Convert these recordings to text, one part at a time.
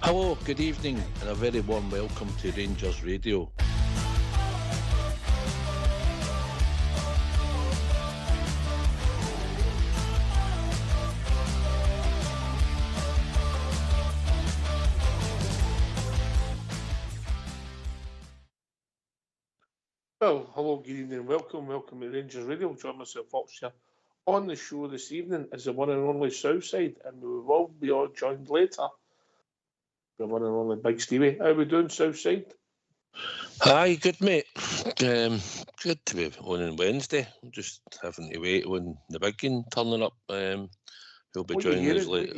Hello, good evening, and a very warm welcome to Rangers Radio. Well, hello, good evening, welcome to Rangers Radio. Join myself, Fox here. On the show this evening is the one and only Southside, and we will be all joined later. The one and only Big Stevie. How are we doing, Southside? Hi, good mate. Good to be on Wednesday. I'm just having to wait on the big one turning up. He'll be joining us later.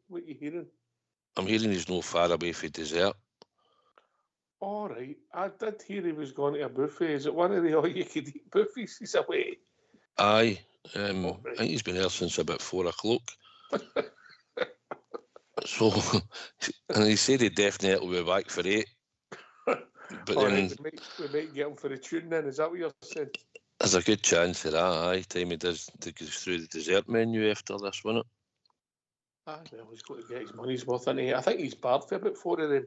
What are you hearing? I'm hearing he's no far away from dessert. All right. I did hear he was going to a buffet. Is it one of the all-you-can-eat buffets he's away? Aye. I think he's been there since about 4 o'clock. So, and he said he definitely will be back for 8. But then we might get him for a tune then. Is that what you're saying? There's a good chance of that, aye. Time he does to go through the dessert menu after this, won't it? Aye, well, he's got to get his money's worth, isn't he? I think he's barred for about 4 of them.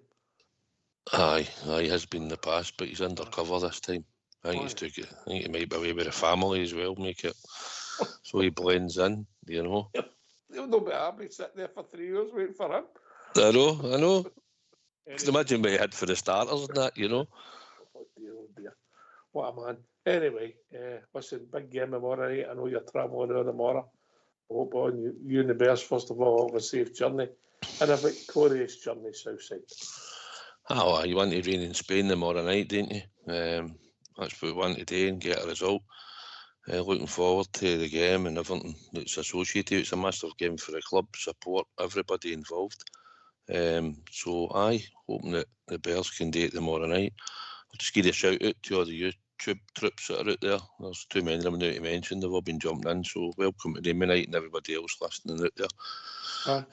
Aye, he has been in the past, but he's undercover this time. I think he's took it. I think he might be away with the family as well, make it so he blends in, you know. He'll not be happy sitting there for 3 years waiting for him. I know. Can imagine what he had for the starters and that, you know. Oh dear. What a man. Anyway, listen, big game tomorrow night. I know you're travelling over tomorrow. I hope on you and the Bears, first of all, have a safe journey and a victorious journey, Southside. Oh, you want to reign in Spain tomorrow night, didn't you? That's what we want to do and get a result. Looking forward to the game and everything that's associated. It's a massive game for the club, support, everybody involved. So hoping that the Bears can do it tomorrow night. I'll just give you a shout out to all the YouTube troops that are out there. There's too many of them now to mention. They've all been jumping in, so welcome to them tonight and everybody else listening out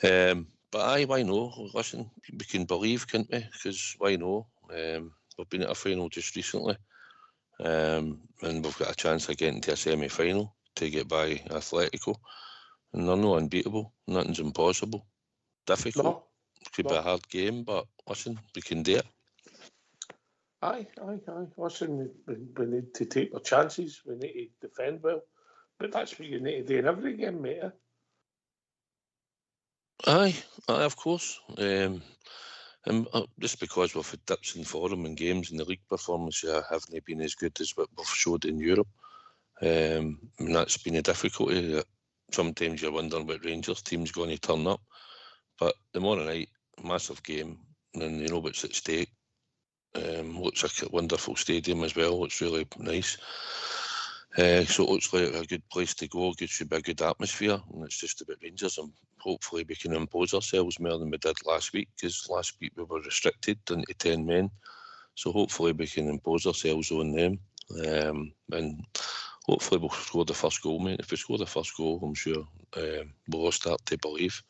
there. But why no? Listen, we can believe, can't we? Because why no? We've been at a final just recently. And we've got a chance of getting to a semi-final to get by Atletico. And they're not unbeatable. Nothing's impossible. Difficult. No. Could be a hard game, but listen, we can do it. Aye. Listen, we need to take our chances. We need to defend well. But that's what you need to do in every game, mate. Aye, of course. And just because we've had dips in form in games and the league performance haven't been as good as what we've showed in Europe. And that's been a difficulty. That sometimes you're wondering what Rangers team's going to turn up. But tomorrow night, massive game, and you know what's at stake. Looks like a wonderful stadium as well. Looks really nice. So it looks like a good place to go. It should be a good atmosphere, and it's just about Rangers. And hopefully we can impose ourselves more than we did last week, because last week we were restricted down to 10 men. So hopefully we can impose ourselves on them, and hopefully we'll score the first goal, mate. If we score the first goal, I'm sure we'll all start to believe.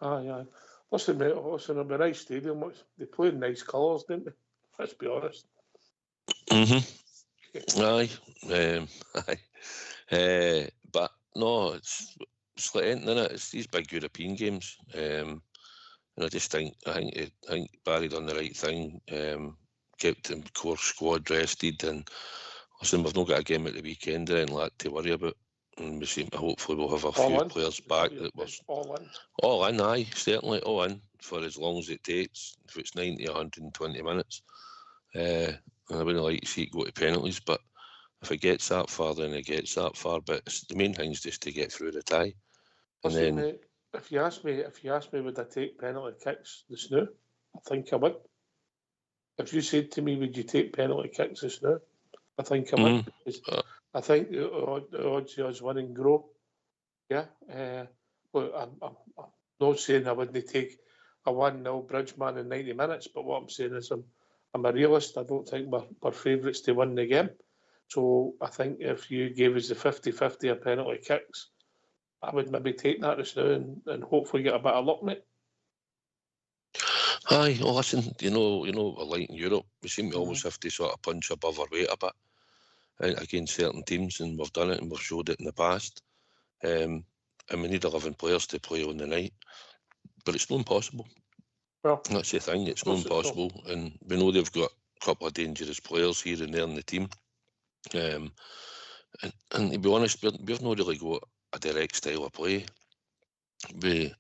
Aye. Listen, mate, it'll be a nice stadium. They play in nice colours, didn't they? Let's be honest. Aye. But no, it's like anything, isn't it? It's these big European games. And I think Barry done the right thing. Kept the core squad rested, and listen, we've not got a game at the weekend or anything like that to worry about. And we seem to hopefully we'll have a few players back that was all in, aye, certainly all in for as long as it takes. If it's 90, 120 minutes, and I wouldn't like to see it go to penalties, but if it gets that far, then it gets that far. But the main thing is just to get through the tie. And listen, mate, if you ask me, would I take penalty kicks this now? I think I would. If you said to me, would you take penalty kicks this now? I think I would. I think the odds of us winning grow. Yeah. Look, I'm not saying I wouldn't take a 1-0 Bridgeman in 90 minutes, but what I'm saying is I'm a realist. I don't think we're favourites to win the game. So I think if you gave us the 50-50 of penalty kicks, I would maybe take that just now and hopefully get a bit of luck, mate. Aye, well, listen, you know, like in Europe, we seem to always have to sort of punch above our weight a bit against certain teams, and we've done it and we've showed it in the past. And we need 11 players to play on the night, but it's not impossible. Well, that's the thing, it's not impossible, and we know they've got a couple of dangerous players here and there in the team. And to be honest, we've not really got a direct style of play. We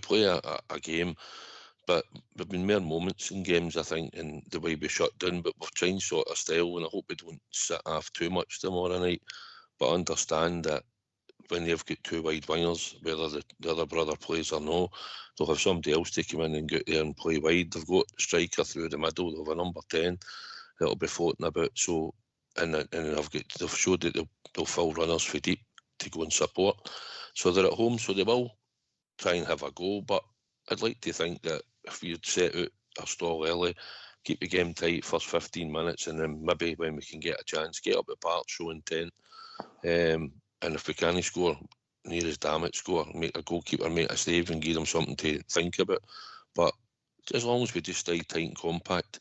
play a game, but there've been more moments in games, I think, in the way we shut down, but we've changed sort of style, and I hope we don't sit off too much tomorrow night, but understand that when they've got two wide wingers, whether the other brother plays or no, they'll have somebody else to come in and get there and play wide. They've got a striker through the middle, they'll have a number 10 that'll be floating about, so and they've showed that they'll fill runners for deep to go and support. So they're at home, so they will try and have a goal, but I'd like to think that if you'd set out a stall early, keep the game tight first 15 minutes, and then maybe when we can get a chance, get up the park, show intent. And if we can't score, near as damn it, score, make a goalkeeper make a save and give them something to think about. But as long as we just stay tight and compact,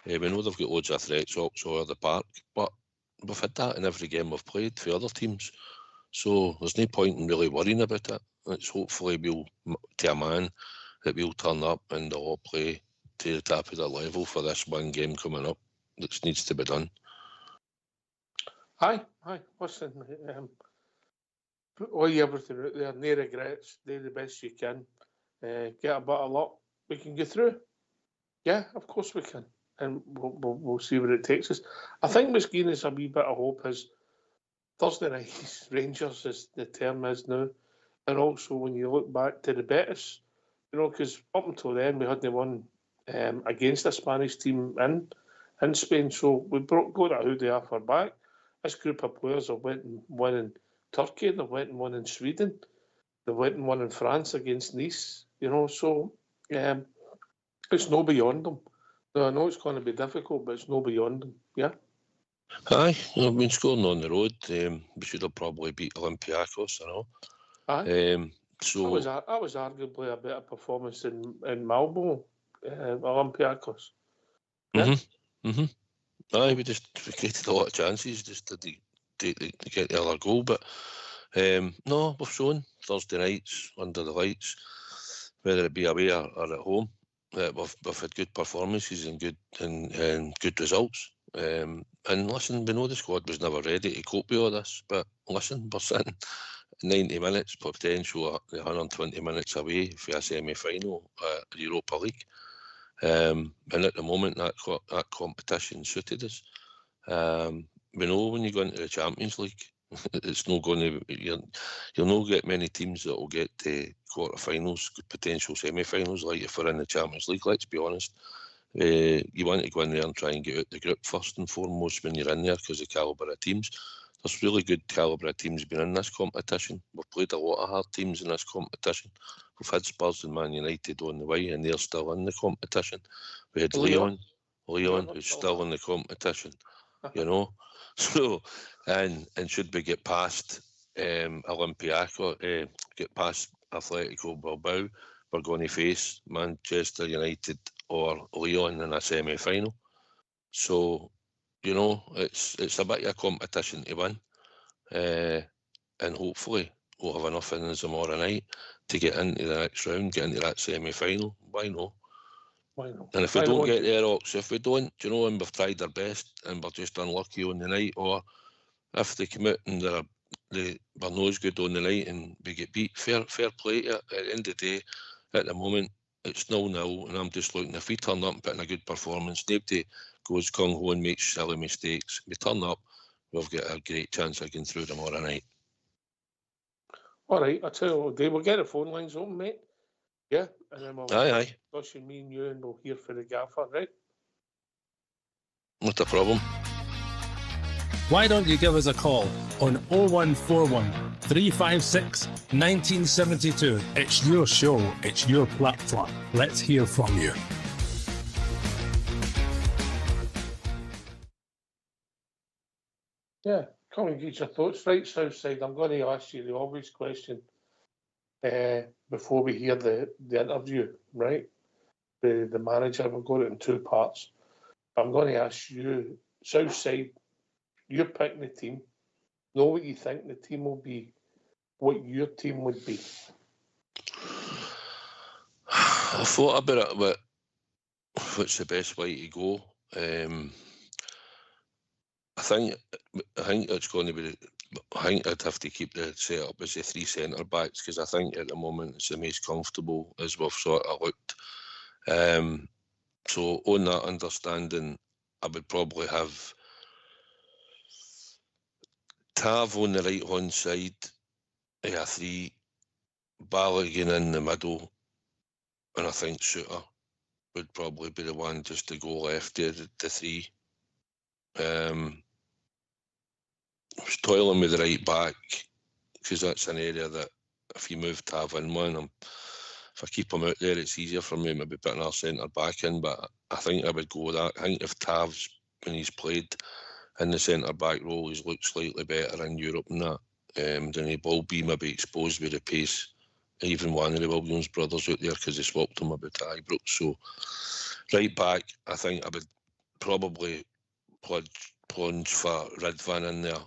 we know they've got loads of threats all over the park, but we've had that in every game we've played for other teams. So there's no point in really worrying about it. It's hopefully we'll, to a man, that we'll turn up and they'll all play to the top of their level for this one game coming up that needs to be done. Aye. Listen, all you everything out there, no regrets, do the best you can, get a bit of luck, we can get through. Yeah, of course we can, and we'll see where it takes us. I think what's giving us a wee bit of hope is Thursday night Rangers, as the term is now, and also when you look back to the Betis, because up until then we hadn't won against a Spanish team in Spain, so we got out who they are for back. This group of players have went and won in Turkey, they went and won in Sweden, they went and won in France against Nice, so it's no beyond them. Now, I know it's going to be difficult, but it's no beyond them, yeah? Aye, we've been scoring on the road. We should have probably beat Olympiacos, Aye. So that was arguably a better performance in Malmo, Olympiacos. Yeah? Aye, we created a lot of chances just to get the other goal, but no, we've shown Thursday nights under the lights, whether it be away or at home, that we've had good performances and good results. And listen, we know the squad was never ready to cope with all this, but listen, we're sitting 90 minutes potential, 120 minutes away for a semi-final at Europa League. And at the moment that competition suited us. We know when you go into the Champions League, it's not going to. You'll not get many teams that will get to quarterfinals, potential semi-finals, like if we're in the Champions League. Let's be honest. You want to go in there and try and get out the group first and foremost when you're in there, because of the calibre of teams. There's really good calibre of teams been in this competition. We've played a lot of hard teams in this competition. We've had Spurs and Man United on the way, and they're still in the competition. We had Leon, who's still in the competition, So, and should we get past Olympiacos, get past Atletico Bilbao, we're going to face Manchester United or Leon in a semi-final. So, it's a bit of a competition to win, and hopefully we'll have enough in us tomorrow night to get into the next round, get into that semi-final. Why not? And if we don't get there, if we don't, and we've tried our best and we're just unlucky on the night, or if they come out and they're nose good on the night and we get beat, fair play to it. At the end of the day, at the moment, it's 0-0, and I'm just looking, if we turn up and put in a good performance, nobody goes gung-ho and makes silly mistakes. We turn up, we've got a great chance of getting through tomorrow night. All right, I'll tell you what, we'll get the phone lines open, mate. Yeah, and then we'll aye. Discussion, me and you, and we'll hear from the gaffer, right? Not a problem. Why don't you give us a call on 0141 356 1972. It's your show, it's your platform. Let's hear from you. Yeah, come and get your thoughts. Right, Southside, I'm going to ask you the obvious question before we hear the interview, right? the manager. We've got it in two parts. I'm going to ask you, Southside, you're picking the team. Know what you think the team will be, what your team would be. I thought about it, but what's the best way to go? I think it's going to be. I think I'd have to keep the setup as the three centre backs, because I think at the moment it's the most comfortable as we've sort of looked. So on that understanding, I would probably have Tav on the right hand side, a three, Balogun in the middle, and I think Shooter would probably be the one just to go left there, the three. I was toiling with the right back, because that's an area that if you move Tav in one, if I keep him out there, it's easier for me maybe putting our centre back in, but I think I would go with that. I think if Tav's, when he's played in the centre back role, he's looked slightly better in Europe than that, then he will be maybe exposed with the pace. Even one of the Williams brothers out there, because they swapped him about to Ibrox. So right back, I think I would probably plunge for Ridvan in there.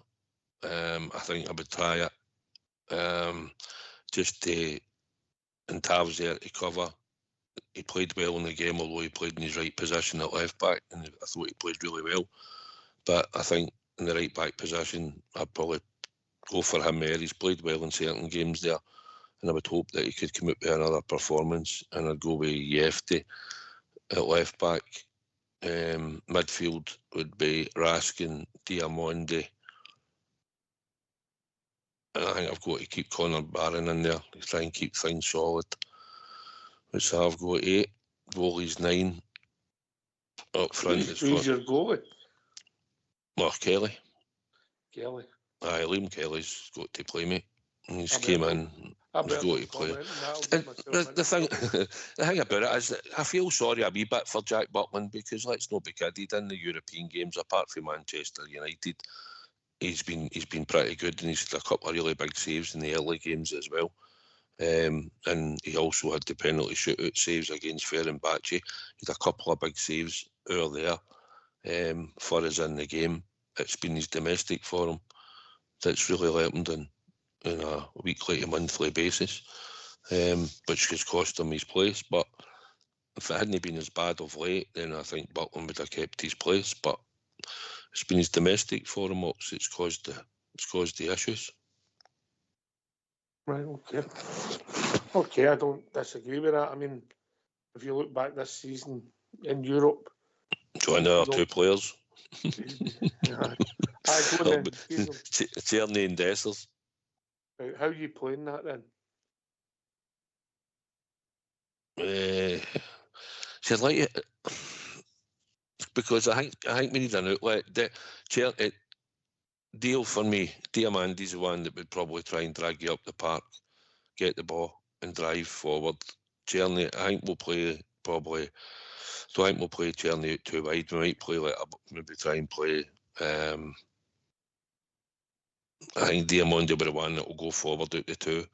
I think I would try it just to, and Tav's there to cover. He played well in the game, although he played in his right position at left back, and I thought he played really well. But I think in the right back position, I'd probably go for him there. He's played well in certain games there, and I would hope that he could come out with another performance, and I'd go with Yefty at left back. Midfield would be Raskin, Diamondi, and I think I've got to keep Conor Barron in there to try and keep things solid. Which I've got 8, goalies 9. Up front, Who's your goalie? Mark Kelly. Kelly. Aye, Liam Kelly's got to play, mate. He's came in. He's got to play. And the thing about it is that I feel sorry a wee bit for Jack Butland, because let's not be kidded, in the European games, apart from Manchester United, he's been pretty good, and he's had a couple of really big saves in the early games as well. And he also had the penalty shootout saves against Fenerbahce. He had a couple of big saves earlier for us in the game. It's been his domestic for him that's really let him down on a weekly to monthly basis, which has cost him his place. But if it hadn't been as bad of late, then I think Butland would have kept his place. But it's been his domestic for him, it's caused the issues. Right, okay. Okay, I don't disagree with that. I mean, if you look back this season in Europe... Join our 2 players. Tierney and Dessers. How are you playing that then? I'd like it, because I think we need an outlet. Deal for me, Diamandi's the one that would probably try and drag you up the park, get the ball and drive forward. Tierney, I think we'll play probably. So I think we'll play Tierney out too wide. We might play maybe try and play. I think Diamondi will be the one that will go forward out the 2,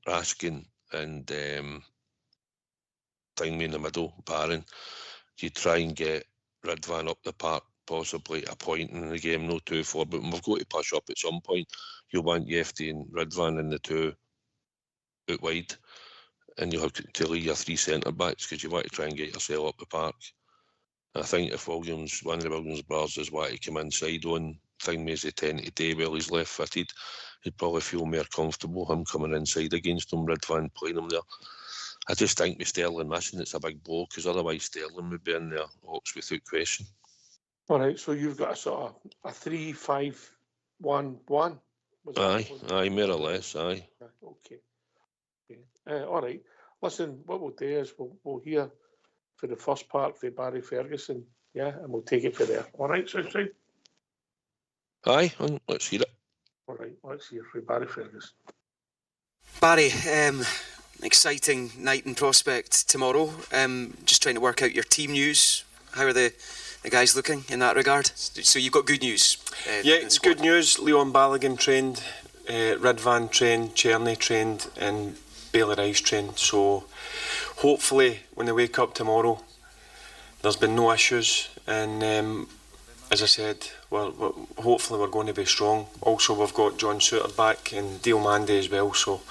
Raskin and Thingy in the middle, Barron. You try and get Ridvan up the park, possibly a point in the game, no 2-4, but we've got to push up at some point. You'll want Yefty and Ridvan in the 2 out wide, and you'll have to leave your 3 centre backs, because you want to try and get yourself up the park. I think if one of the Williams brothers is want to come inside on Thingy as they tend to do while he's left footed, he'd probably feel more comfortable him coming inside against him, Ridvan playing him there. I just think with Sterling missing, it's a big blow, because otherwise Sterling would be in there, Hawks, without question. All right, so you've got a sort of a 3-5-1-1. Aye, more or less, aye. Okay. All right. Listen, what we'll do is we'll hear for the first part for Barry Ferguson, and we'll take it from there. All right, Southside? Aye, let's hear it. All right, let's hear from Barry Ferguson. Barry, exciting night in Prospect tomorrow. Just trying to work out your team news. How are the guys looking in that regard? So you've got good news. It's good news. Leon Balogun trained, Ridvan trained, Tierney trained, and Bailey Rice trained. So hopefully when they wake up tomorrow, there's been no issues, and as I said, hopefully we're going to be strong. Also, we've got John Suter back and Dale Mandy as well, so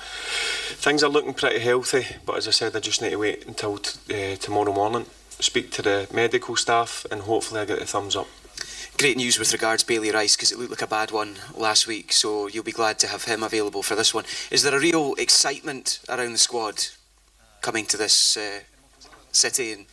things are looking pretty healthy. But as I said, I just need to wait until tomorrow morning, speak to the medical staff, and hopefully I get the thumbs up. Great news with regards Bailey Rice, because it looked like a bad one last week, so you'll be glad to have him available for this one. Is there a real excitement around the squad coming to this city and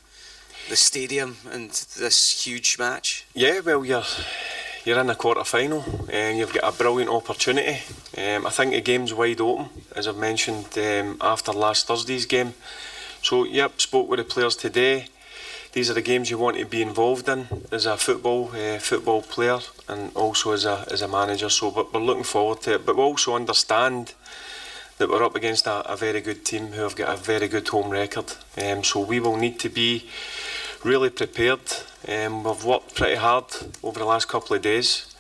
the stadium and this huge match? Yeah, well, you're in a quarter-final and you've got a brilliant opportunity. I think the game's wide open, as I've mentioned after last Thursday's game. So, yep, spoke with the players today. These are the games you want to be involved in as a football player and also as a manager. So we're looking forward to it. But we also understand that we're up against a very good team who have got a very good home record. So we will need to be really prepared. We've worked pretty hard over the last couple of days.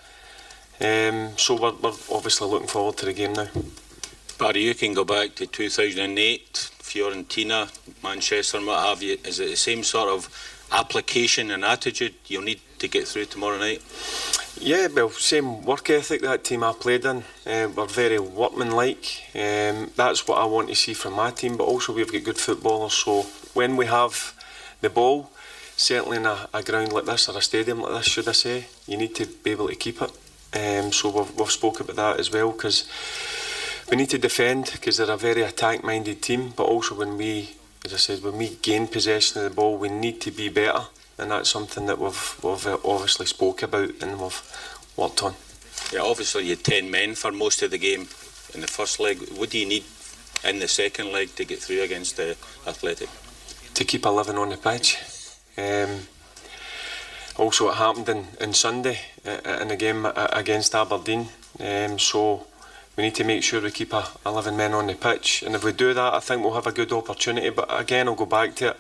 So we're obviously looking forward to the game now. Barry, you can go back to 2008, Fiorentina, Manchester and what have you. Is it the same sort of application and attitude you'll need to get through tomorrow night? Yeah, well, same work ethic that team I played in. We're very workmanlike. That's what I want to see from my team, but also we've got good footballers. So when we have the ball, certainly in a ground like this, or a stadium like this, should I say, you need to be able to keep it. So we've spoke about that as well, because we need to defend, because they're a very attack-minded team, but also when we, as I said, when we gain possession of the ball, we need to be better, and that's something that we've obviously spoke about and we've worked on. Yeah, obviously you had 10 men for most of the game in the first leg. What do you need in the second leg to get through against the Athletic? To keep 11 on the pitch. Also, it happened in Sunday in a game against Aberdeen. So we need to make sure we keep 11 men on the pitch, and if we do that, I think we'll have a good opportunity. But again, I'll go back to it.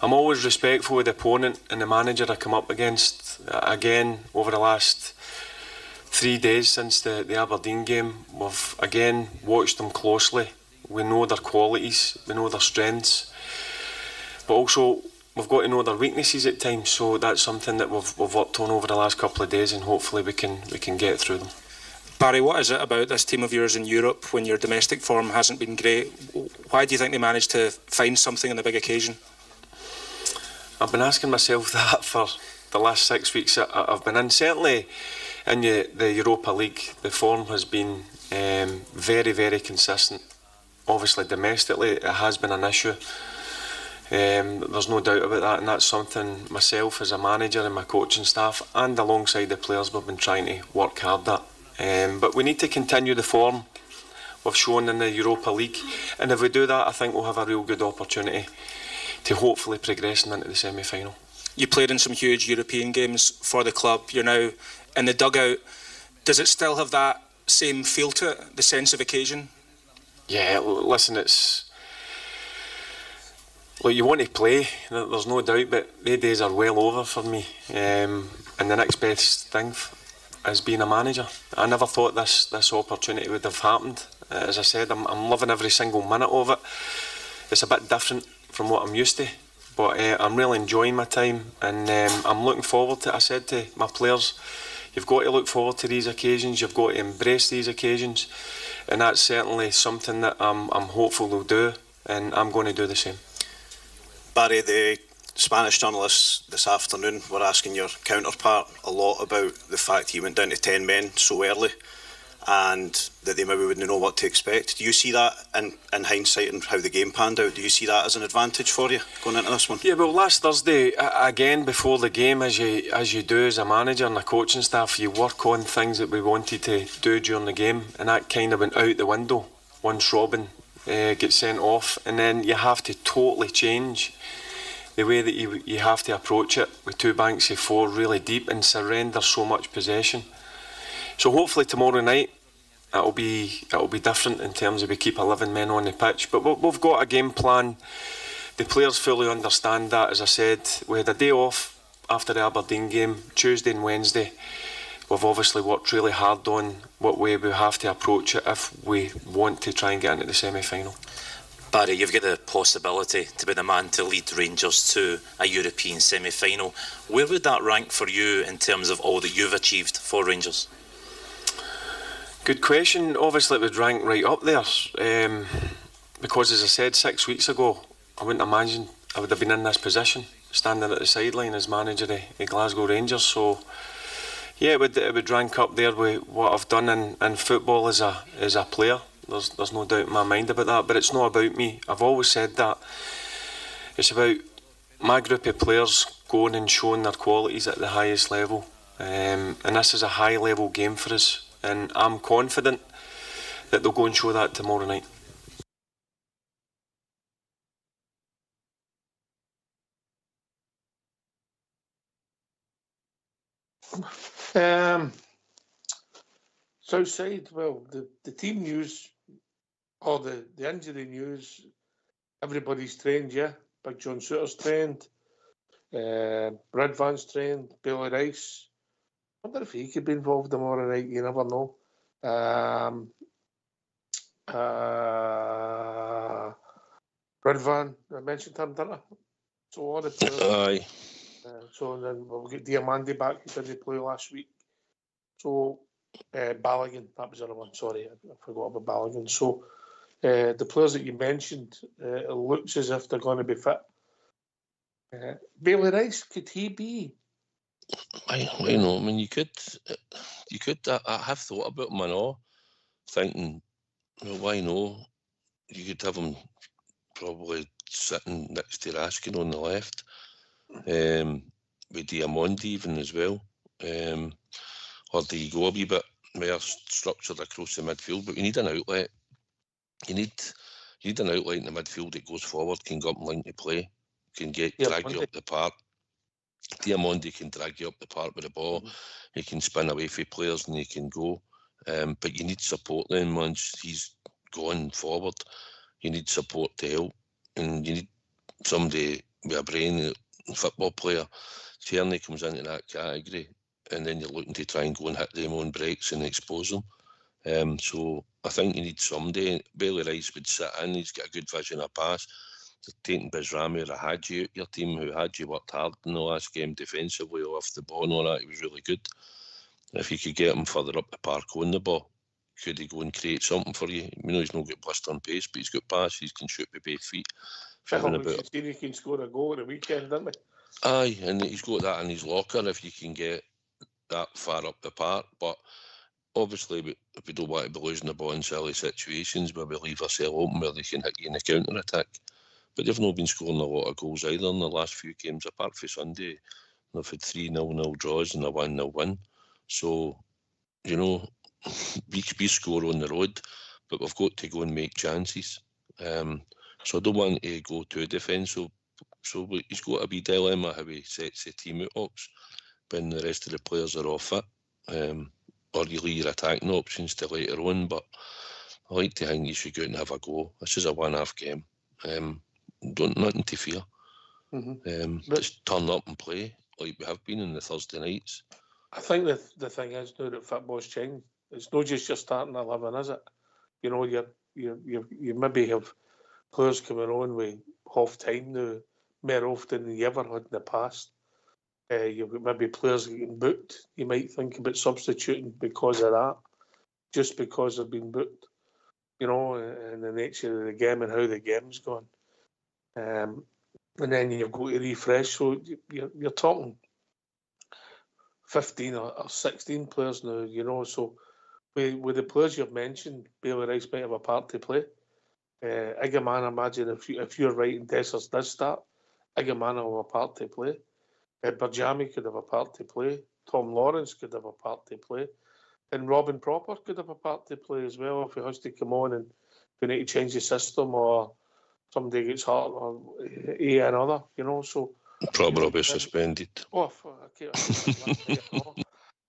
I'm always respectful of the opponent and the manager I come up against. Again, over the last 3 days since the Aberdeen game, we've again watched them closely. We know their qualities, we know their strengths, but also we've got to know their weaknesses at times. So that's something that we've worked on over the last couple of days, and hopefully we can get through them. Barry, what is it about this team of yours in Europe when your domestic form hasn't been great? Why do you think they managed to find something on the big occasion? I've been asking myself that for the last 6 weeks I've been in. Certainly in the Europa League, the form has been very, very consistent. Obviously domestically it has been an issue. There's no doubt about that, and that's something myself as a manager and my coaching staff and alongside the players we've been trying to work hard at. But we need to continue the form we've shown in the Europa League, and if we do that, I think we'll have a real good opportunity to hopefully progress into the semi-final. You played in some huge European games for the club. You're now in the dugout. Does it still have that same feel to it, the sense of occasion? Yeah, listen, it's... Look, you want to play, there's no doubt, but the days are well over for me. And the next best thing as being a manager. I never thought this opportunity would have happened. As I said, I'm loving every single minute of it. It's a bit different from what I'm used to, but I'm really enjoying my time, and I'm looking forward to it. I said to my players, you've got to look forward to these occasions, you've got to embrace these occasions, and that's certainly something that I'm hopeful they'll do, and I'm going to do the same. Barry, the Spanish journalists this afternoon were asking your counterpart a lot about the fact you went down to 10 men so early and that they maybe wouldn't know what to expect. Do you see that in hindsight and how the game panned out? Do you see that as an advantage for you going into this one? Yeah, well, last Thursday, again, before the game, as you do as a manager and a coaching staff, you work on things that we wanted to do during the game, and that kind of went out the window once Robin gets sent off, and then you have to totally change the way that you have to approach it with two banks of four really deep and surrender so much possession. So hopefully tomorrow night it'll be different in terms of we keep 11 men on the pitch, but we've got a game plan. The players fully understand that. As I said, we had a day off after the Aberdeen game, Tuesday and Wednesday. We've obviously worked really hard on what way we have to approach it if we want to try and get into the semi-final. Barry, you've got the possibility to be the man to lead Rangers to a European semi-final. Where would that rank for you in terms of all that you've achieved for Rangers? Good question. Obviously it would rank right up there, because as I said 6 weeks ago, I wouldn't imagine I would have been in this position, standing at the sideline as manager of Glasgow Rangers. So yeah, it would rank up there with what I've done in football as a player. There's no doubt in my mind about that, but it's not about me. I've always said that. It's about my group of players going and showing their qualities at the highest level, and this is a high level game for us, and I'm confident that they'll go and show that tomorrow night. Southside, well, the team news or the injury news, everybody's trained, yeah. Big John Souttar's trained, Radvan's trained, Bailey Rice. I wonder if he could be involved tomorrow night, you never know. Radvan, I mentioned him, didn't I? So all the players. Aye. So then we'll get Diamandi back, who didn't play last week. So Balogun, that was the other one, sorry, I forgot about Balogun. So the players that you mentioned, it looks as if they're going to be fit. Bailey Rice, could he be? I know. I mean, you could. I have thought about him and all, thinking, well, why no? You could have him probably sitting next to Raskin on the left, with Diamandi even as well, or do you go a wee bit more structured across the midfield? But you need an outlet. You need an outlet in the midfield that goes forward, can go up and line to play, can drag you up the park. Diamandi can drag you up the park with the ball. He can spin away from players and he can go. But you need support then once he's gone forward. You need support to help, and you need somebody with a brain, a football player. Tierney comes into that category, and then you're looking to try and go and hit them on breaks and expose them. So I think you need somebody. Bailey Rice would sit in. He's got a good vision of pass. Taking Bizrami or Hadji out your team, who Hadji worked hard in the last game defensively off the ball and all that. He was really good. If you could get him further up the park on the ball, could he go and create something for you? You know, he's not got blistering pace, but he's got pass. He can shoot with both feet. He can score a goal at the weekend, didn't he? Aye, and he's got that in his locker if you can get that far up the park. But obviously, we don't want to be losing the ball in silly situations where we leave ourselves open where they can hit you in a counter-attack. But they've not been scoring a lot of goals either in the last few games, apart from Sunday. They've had 3 0-0 draws and a 1-0 win. So, you know, we score on the road, but we've got to go and make chances. So I don't want to go too defensive. So he's got a wee dilemma how he sets the team out Ox when the rest of the players are off it. Or you leave your attacking options to later on. But I like to think you should go out and have a go. This is a one-half game. Nothing to fear. Just turn up and play like we have been in the Thursday nights. I think the thing is now that football's changed. It's not just your starting 11, is it? You know, you maybe have players coming on with half time now more often than you ever had in the past. You've got maybe players getting booked. You might think about substituting because of that, just because they've been booked. You know, and the nature of the game and how the game's gone. And then you've got to refresh. So you're talking 15 or 16 players now, you know. So with the players you've mentioned, Bailey Rice might have a part to play. Igaman, I imagine if you're right and Dessers does start, Igaman will have a part to play. Barjami could have a part to play. Tom Lawrence could have a part to play. And Robin Proper could have a part to play as well if he has to come on and we need to change the system or somebody gets hurt or another, you know. So Proper will be suspended. Oh,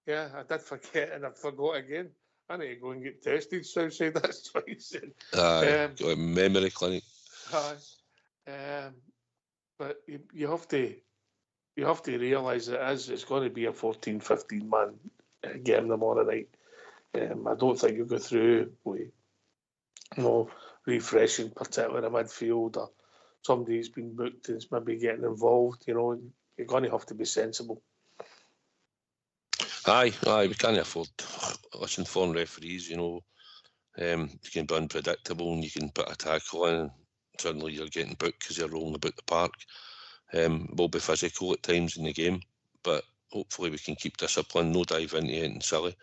yeah, I did forget and I forgot again. I need to go and get tested. Southside, that's twice. Got a memory clinic. But you have to realise it's going to be a 14, 15 man game tomorrow night. I don't think you'll go through with refreshing, particularly in midfield, or somebody who's been booked and is maybe getting involved. You know, you're going to have to be sensible. Aye, we can't afford. Listen, foreign referees, you know, you can be unpredictable and you can put a tackle in and suddenly you're getting booked because you're rolling about the park. We'll be physical at times in the game, but hopefully we can keep discipline, no dive into anything silly,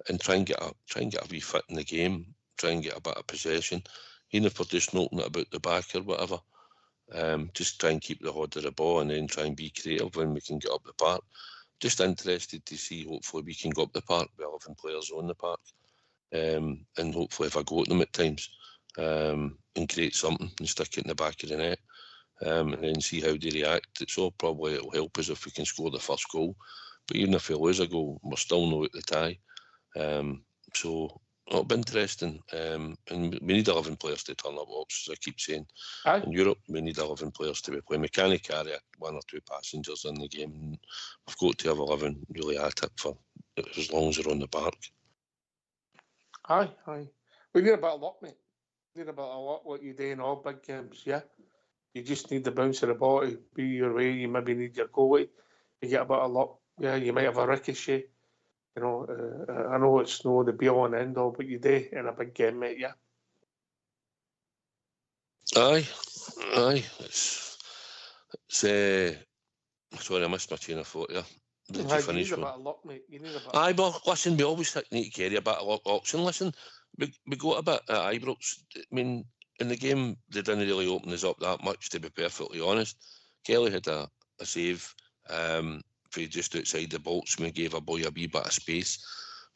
and try and get a wee fit in the game, try and get a bit of possession, even if we're just knocking it about the back or whatever. Just try and keep the hold of the ball and then try and be creative when we can get up the park. Just interested to see, hopefully we can go up the park with 11 players on the park, and hopefully if I go at them at times, and create something and stick it in the back of the net, and then see how they react. It'll help us if we can score the first goal, but even if we lose a goal, we're still not at the tie. So it'll be interesting, and we need 11 players to turn up, as I keep saying. Aye. In Europe, we need 11 players to be playing. We can't carry one or two passengers in the game. We've got to have 11 really at it for as long as they're on the park. Aye. We need a bit of luck, mate. We need a bit of luck, like you do in all big games, yeah. You just need the bounce of the ball to be your way. You maybe need your goalie. You get a bit of luck. Yeah, you might have a ricochet. You know, I know it's no the be all and end all, but you do in a big game, mate, yeah. Aye. It's sorry, I missed my chain of thought there. You need a bit of luck, mate. You need a bit. Aye, but listen, we always need to carry a bit of luck. Auction, listen, we got a bit at Ibrox. I mean, in the game, they didn't really open us up that much, to be perfectly honest. Kelly had a save for just outside the box, and we gave a boy a wee bit of space,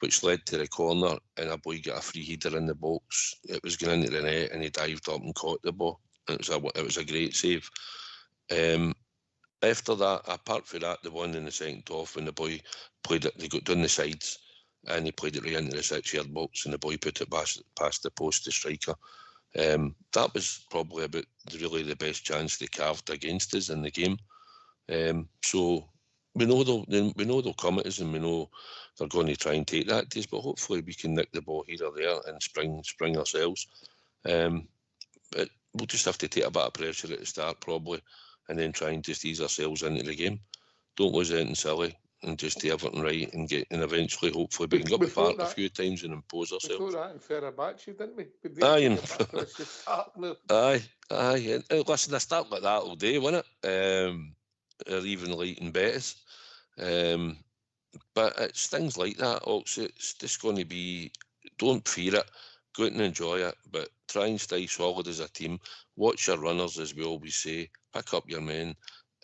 which led to the corner, and a boy got a free header in the box. It was going into the net, and he dived up and caught the ball. It was a great save. After that, apart from that, the one in the second half, when the boy played it, they got down the sides, and he played it right into the 6-yard box, and the boy put it past the post, the striker. That was probably about really the best chance they carved against us in the game. So we know they'll come at us, and we know they're going to try and take that to us, but hopefully we can nick the ball here or there and spring ourselves. But we'll just have to take a bit of pressure at the start probably, and then try and just ease ourselves into the game. Don't lose anything silly, and just do everything right, and eventually, hopefully, we can go up the park a few times and impose ourselves. We thought that in Fenerbahce, didn't we? Aye. Listen, I start like that all day, wasn't it? Or even Leighton Betis. But it's things like that also. It's just going to be, don't fear it, go out and enjoy it, but try and stay solid as a team. Watch your runners, as we always say, pick up your men,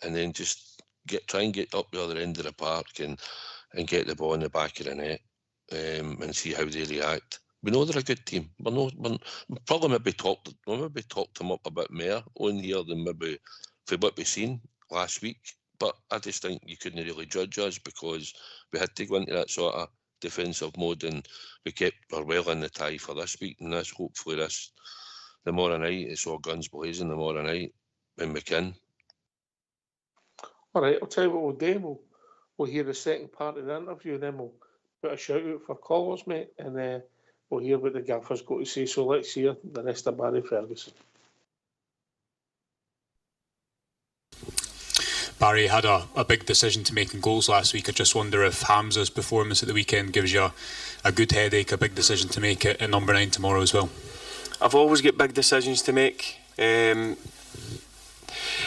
and then just try and get up the other end of the park and get the ball in the back of the net, and see how they react. We know they're a good team. We'll probably maybe talked them up a bit more on here than maybe for what we've seen last week. But I just think you couldn't really judge us because we had to go into that sort of defensive mode, and we kept our well in the tie for this week. And hopefully tomorrow night, it's all guns blazing tomorrow night when we can. All right, I'll tell you what we'll do. We'll hear the second part of the interview, and then we'll put a shout out for callers, mate, and we'll hear what the gaffer's got to say. So let's hear the rest of Barry Ferguson. Barry had a big decision to make in goals last week. I just wonder if Hamza's performance at the weekend gives you a good headache, a big decision to make at number 9 tomorrow as well. I've always got big decisions to make.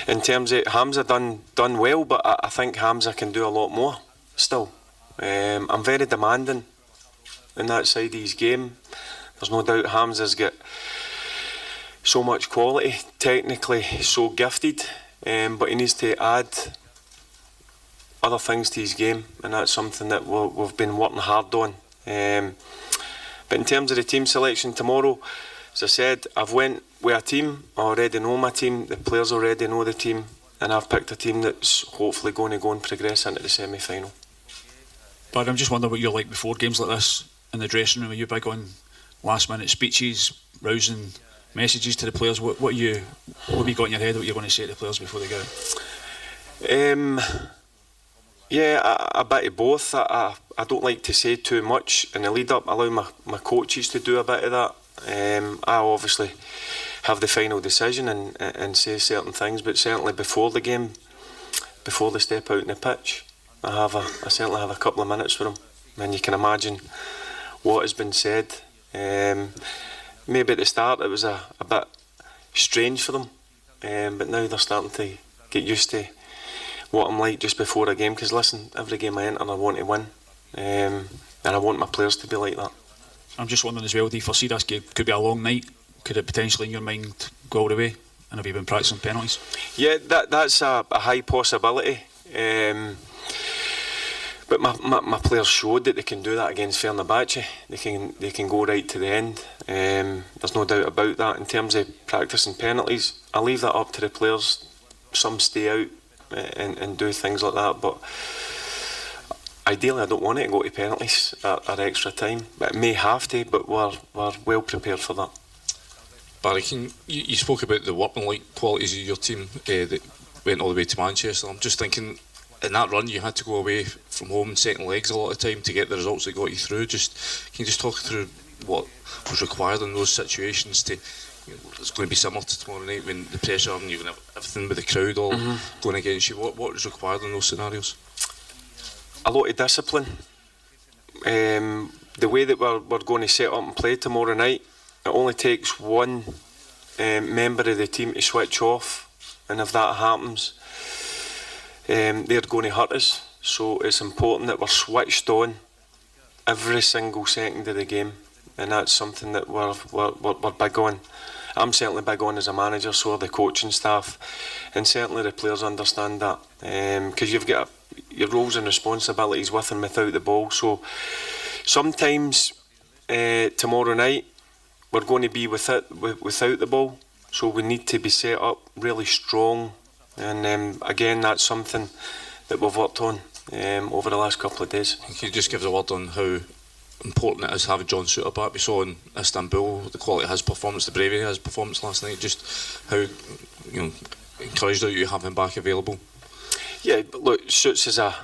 In terms of Hamza done well, but I think Hamza can do a lot more still. I'm very demanding in that side of his game. There's no doubt Hamza's got so much quality, technically so gifted, but he needs to add other things to his game, and that's something that we've been working hard on. But in terms of the team selection tomorrow, as I said, I've went with a team. I already know my team, the players already know the team, and I've picked a team that's hopefully going to go and progress into the semi-final. But I'm just wondering what you're like before games like this in the dressing room. Are you big on last-minute speeches, rousing messages to the players? What have you got in your head, what you're going to say to the players before they go out? Yeah, a bit of both. I don't like to say too much in the lead-up. I allow my coaches to do a bit of that. I obviously have the final decision and say certain things, but certainly before the game, before they step out on the pitch, I certainly have a couple of minutes with them, and you can imagine what has been said. Maybe at the start it was a bit strange for them, but now they're starting to get used to what I'm like just before a game, because listen, every game I enter I want to win, and I want my players to be like that. I'm just wondering as well, do you foresee this game could be a long night? Could it potentially in your mind go all the way? And have you been practising penalties? Yeah, that's a high possibility, but my players showed that they can do that against Fenerbahce. They can go right to the end. There's no doubt about that. In terms of practising penalties, I leave that up to the players. Some stay out and do things like that, but ideally I don't want it to go to penalties at extra time. But it may have to, but we're well prepared for that. Barry, you spoke about the workmanlike qualities of your team that went all the way to Manchester. I'm just thinking, in that run you had to go away from home second legs a lot of time to get the results that got you through. Can you just talk through what was required in those situations to, it's going to be similar to tomorrow night when the pressure and you're going to have everything with the crowd all going against you. What was required in those scenarios? A lot of discipline. The way that we're going to set up and play tomorrow night, it only takes one member of the team to switch off, and if that happens, they're going to hurt us. So it's important that we're switched on every single second of the game, and that's something that we're big on. I'm certainly big on as a manager, so are the coaching staff, and certainly the players understand that, because you've got your roles and responsibilities with and without the ball. So sometimes tomorrow night we're going to be without the ball, so we need to be set up really strong, and again that's something that we've worked on over the last couple of days. Can you just give the word on how important it is having John Souttar back? We saw in Istanbul the quality of his performance, the bravery of his performance last night, just how encouraged are you to have him back available? Yeah, but look, Souttar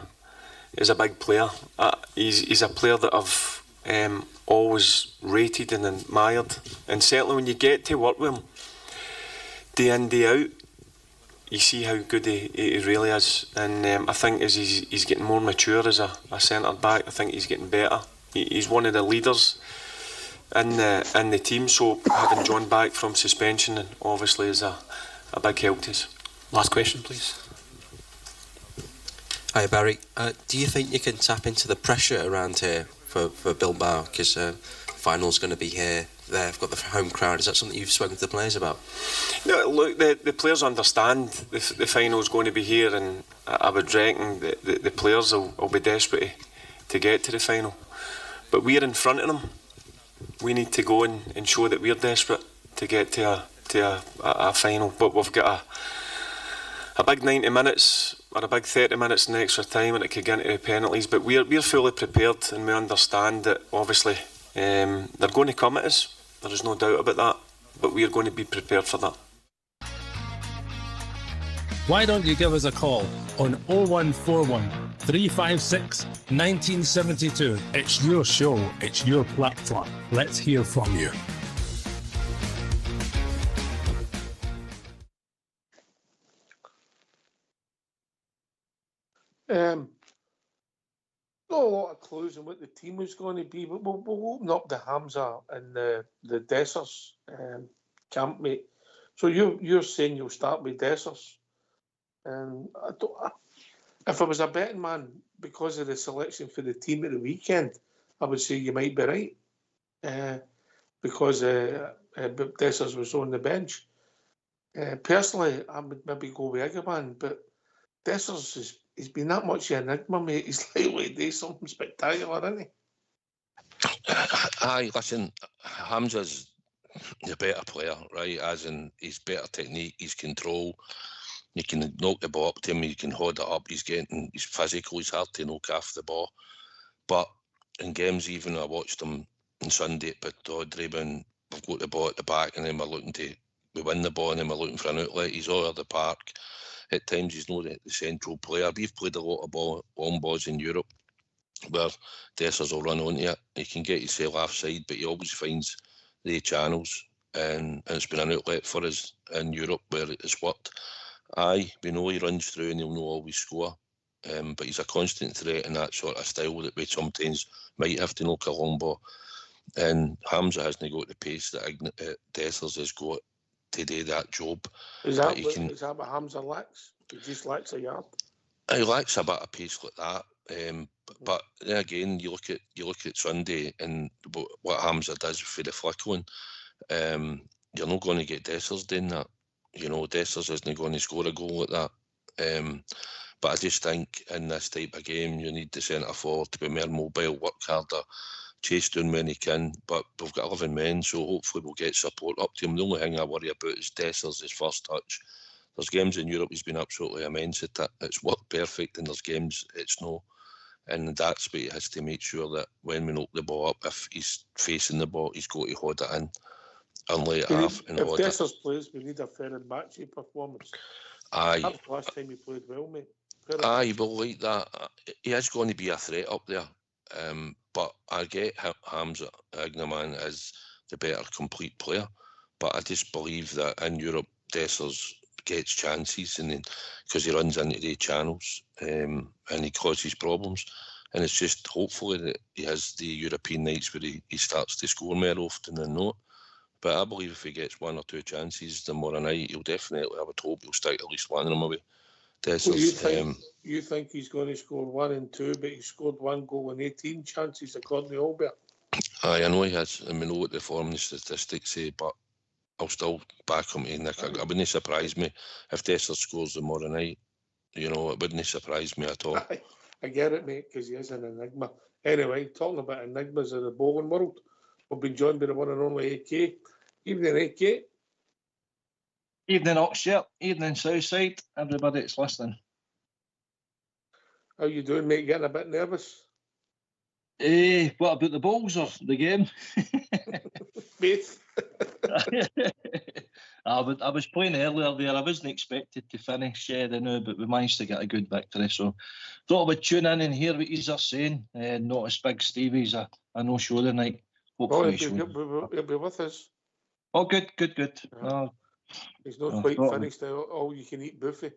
is a big player. He's a player that I've always rated and admired, and certainly when you get to work with him day in, day out, you see how good he really is. And I think as he's getting more mature as a centre back, I think he's getting better. He's one of the leaders in the team, so having John back from suspension obviously is a big help to us. Last question, please. Hi Barry, do you think you can tap into the pressure around here for Bilbao, because final's going to be here, they've got the home crowd? Is that something you've spoken to the players about? No, look, the players understand the final's going to be here, and I would reckon the players will be desperate to get to the final, but we're in front of them. We need to go and show that we're desperate to get to a final, but we've got a big 90 minutes or a big 30 minutes in extra time, and it could get into the penalties, but we're fully prepared, and we understand that obviously they're going to come at us, there is no doubt about that, but we're going to be prepared for that. Why don't you give us a call on 0141 356 1972. It's your show, it's your platform. Let's hear from you. Not a lot of clues on what the team was going to be, but we'll open up the Hamza and the Dessers camp, mate. So you're saying you'll start with Dessers, and if I was a betting man, because of the selection for the team at the weekend, I would say you might be right, because Dessers was on the bench. Personally, I would maybe go with Egerman, but Dessers he's been that much of an enigma, mate. He's likely to do something spectacular, isn't he? Aye, listen, Hamza's the better player, right? As in, he's better technique, his control. You can knock the ball up to him, you can hold it up. He's physical, he's hard to knock off the ball. But in games, even I watched him on Sunday at Pittodrie when we've got the ball at the back and then we win the ball and then we're looking for an outlet. He's all over the park. At times he's not the central player. We've played a lot of long balls in Europe where Dessers will run onto it. He can get himself offside, but he always finds the channels, and it's been an outlet for us in Europe where it's worked. Aye, we know he runs through and he'll not always score, but he's a constant threat in that sort of style that we sometimes might have to knock a long ball. And Hamza hasn't got the pace that Dessers has got to do that job. Is that what Hamza lacks? He just lacks a yard. He lacks a bit of pace like that. But then again, you look at Sunday and what Hamza does for the flickling. You're not going to get Dessers doing that. You know, Dessers isn't going to score a goal like that. But I just think in this type of game, you need the centre forward to be more mobile, work harder, chase down when he can. But we've got 11 men, so hopefully we'll get support up to him. The only thing I worry about is Dessers, his first touch. There's games in Europe he's been absolutely immense at it. It's worked perfect, and there's games it's no. And that's what he has to make sure that when we knock the ball up, if he's facing the ball, he's got to hold it in and lay it off. And if Dessers plays, we need a Fenerbahce performance. Aye. That's the last time he played well, mate. Aye, well, like that. He is going to be a threat up there. But I get Hamza Agneman as the better complete player. But I just believe that in Europe, Dessers gets chances, and because he runs into the channels and he causes problems. And it's just hopefully that he has the European nights where he starts to score more often than not. But I believe if he gets one or two chances tomorrow night, he'll definitely, I would hope, he'll stick at least one of them away. Well, you think he's going to score 1 and 2, but he scored 1 goal in 18 chances according to Albert? Aye, I know he has, and we know what the form and statistics say, but I'll still back him to Nick. It wouldn't surprise me if Dessers scores tomorrow night. You know, it wouldn't surprise me at all. I get it, mate, because he is an enigma. Anyway, talking about enigmas in the bowling world, we've been joined by the one and only AK. Evening, AK. Evening, Oxshire. Evening, Southside. Everybody that's listening. How you doing, mate? Getting a bit nervous? What about the bowls or the game? Both. I was playing earlier there. I wasn't expected to finish now, but we managed to get a good victory. So thought I would tune in and hear what you are saying. Not as big Stevie's a no show tonight. Hopefully he'll be with us. Oh, good. He's not quite finished all you can eat buffet.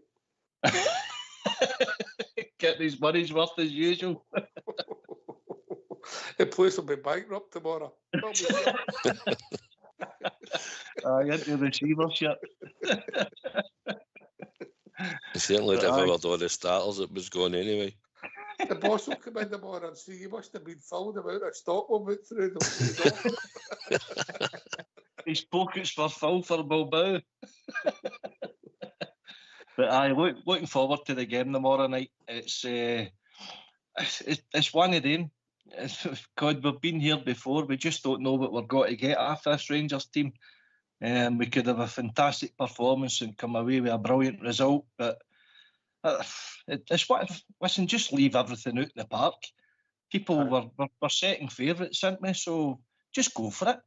Getting his money's worth as usual. The place will be bankrupt tomorrow. Into the receivership. He certainly delivered all the starters that was gone anyway. The boss will come in tomorrow and see you must have been filled about a stock will put through the His pockets were full for Bilbao. But looking forward to the game tomorrow night. It's one of them. God, we've been here before. We just don't know what we're going to get after this Rangers team. We could have a fantastic performance and come away with a brilliant result. But listen, just leave everything out in the park. People were setting favourites, aren't we? So just go for it.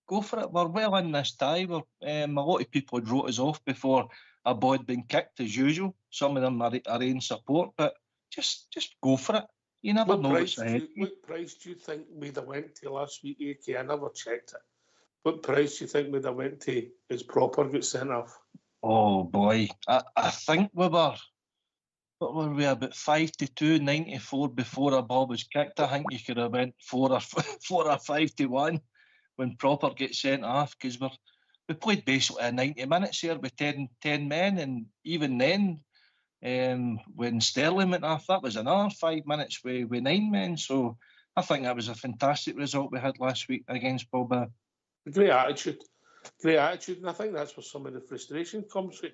Go for it. We're well in this tie. A lot of people had wrote us off before a ball had been kicked as usual. Some of them are in support, but just go for it. You never know what's ahead. What price do you think we'd have went to last week, AK? I never checked it. What price do you think we'd have went to as Proper got sent off? Oh boy, I think we were. What were we, about 5-2, 94 before a ball was kicked? I think you could have went 4 or 5-1 when Proper gets sent off, because we played basically 90 minutes here with 10 men, and even then, when Sterling went off, that was another 5 minutes with 9 men. So I think that was a fantastic result we had last week against Bilbao. Great attitude, and I think that's where some of the frustration comes from.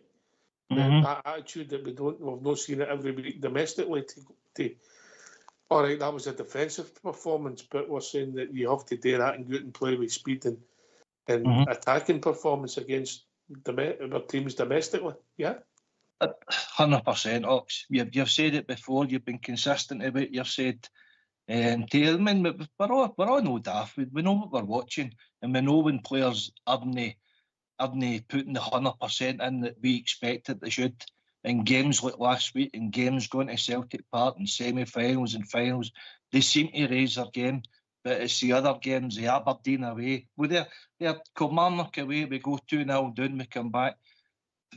That attitude that we've not seen it every week domestically. All right, that was a defensive performance, but we're saying that you have to do that and go out and play with speed and attacking performance against our teams domestically. Yeah. 100%, Ox. You've said it before. You've been consistent about it. You've said, we're all no daft. We know what we're watching, and we know when players aren't putting the 100% in that we expected they should. In games like last week, in games going to Celtic Park, in semi-finals and finals, they seem to raise their game. but it's the other games, the Aberdeen away. Well, they're Kilmarnock away, we go 2-0 down, we come back.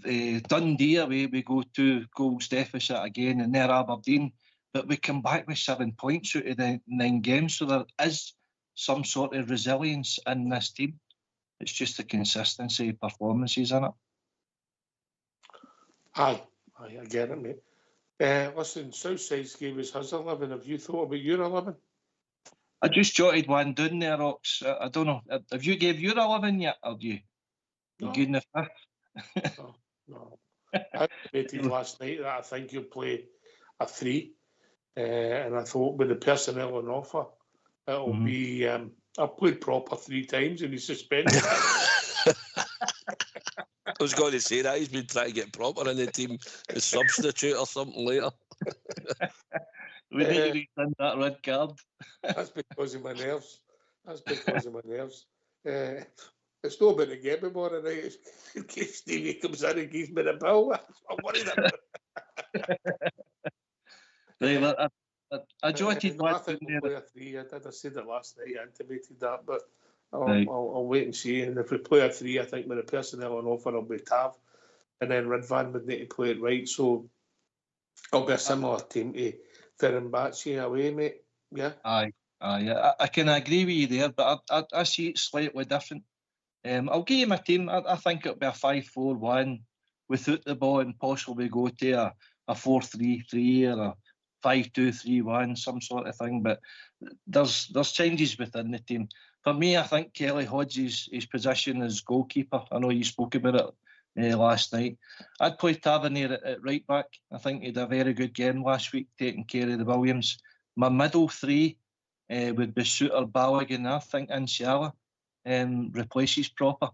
Dundee away, we go 2 goals deficit again, and they're Aberdeen. But we come back with 7 points out of the 9 games, so there is some sort of resilience in this team. It's just the consistency of performances in it. Aye, I get it, mate. Listen, Southside's gave us his 11. Have you thought about your 11? I just jotted one down there, Ox. I don't know. Have you gave your 11 yet, or do you? No. You good in the 5th? No. I debated last night that I think you'll play a 3. And I thought with the personnel on offer, it'll be... I've played proper 3 times and he's suspended. I was going to say that. He's been trying to get proper in the team, a substitute or something later. We need to rescind that red card. That's because of my nerves. It's not about the game tomorrow night. It's in case Stevie comes in and gives me the bill. I'm worried about it. Right, I jotted I think we'll play a 3. I said it last night. I intimated that, but I'll wait and see. And if we play a 3, I think with the personnel on offer, it'll be Tav, and then Ridvan would need to play it right. So it'll be a similar team to Fenerbahce away, mate. Yeah. Aye. I can agree with you there, but I see it slightly different. I'll give you my team. I think it'll be a 5-4-1 without the ball, and possibly go to a 4-3-3 or a 5-2-3-1, some sort of thing. But there's changes within the team. For me, I think Kelly Hodges' his position as goalkeeper. I know you spoke about it last night. I'd play Tavernier at right back. I think he had a very good game last week, taking care of the Williams. My middle 3 would be Suter, Balogun. I think Insiala replaces Proper.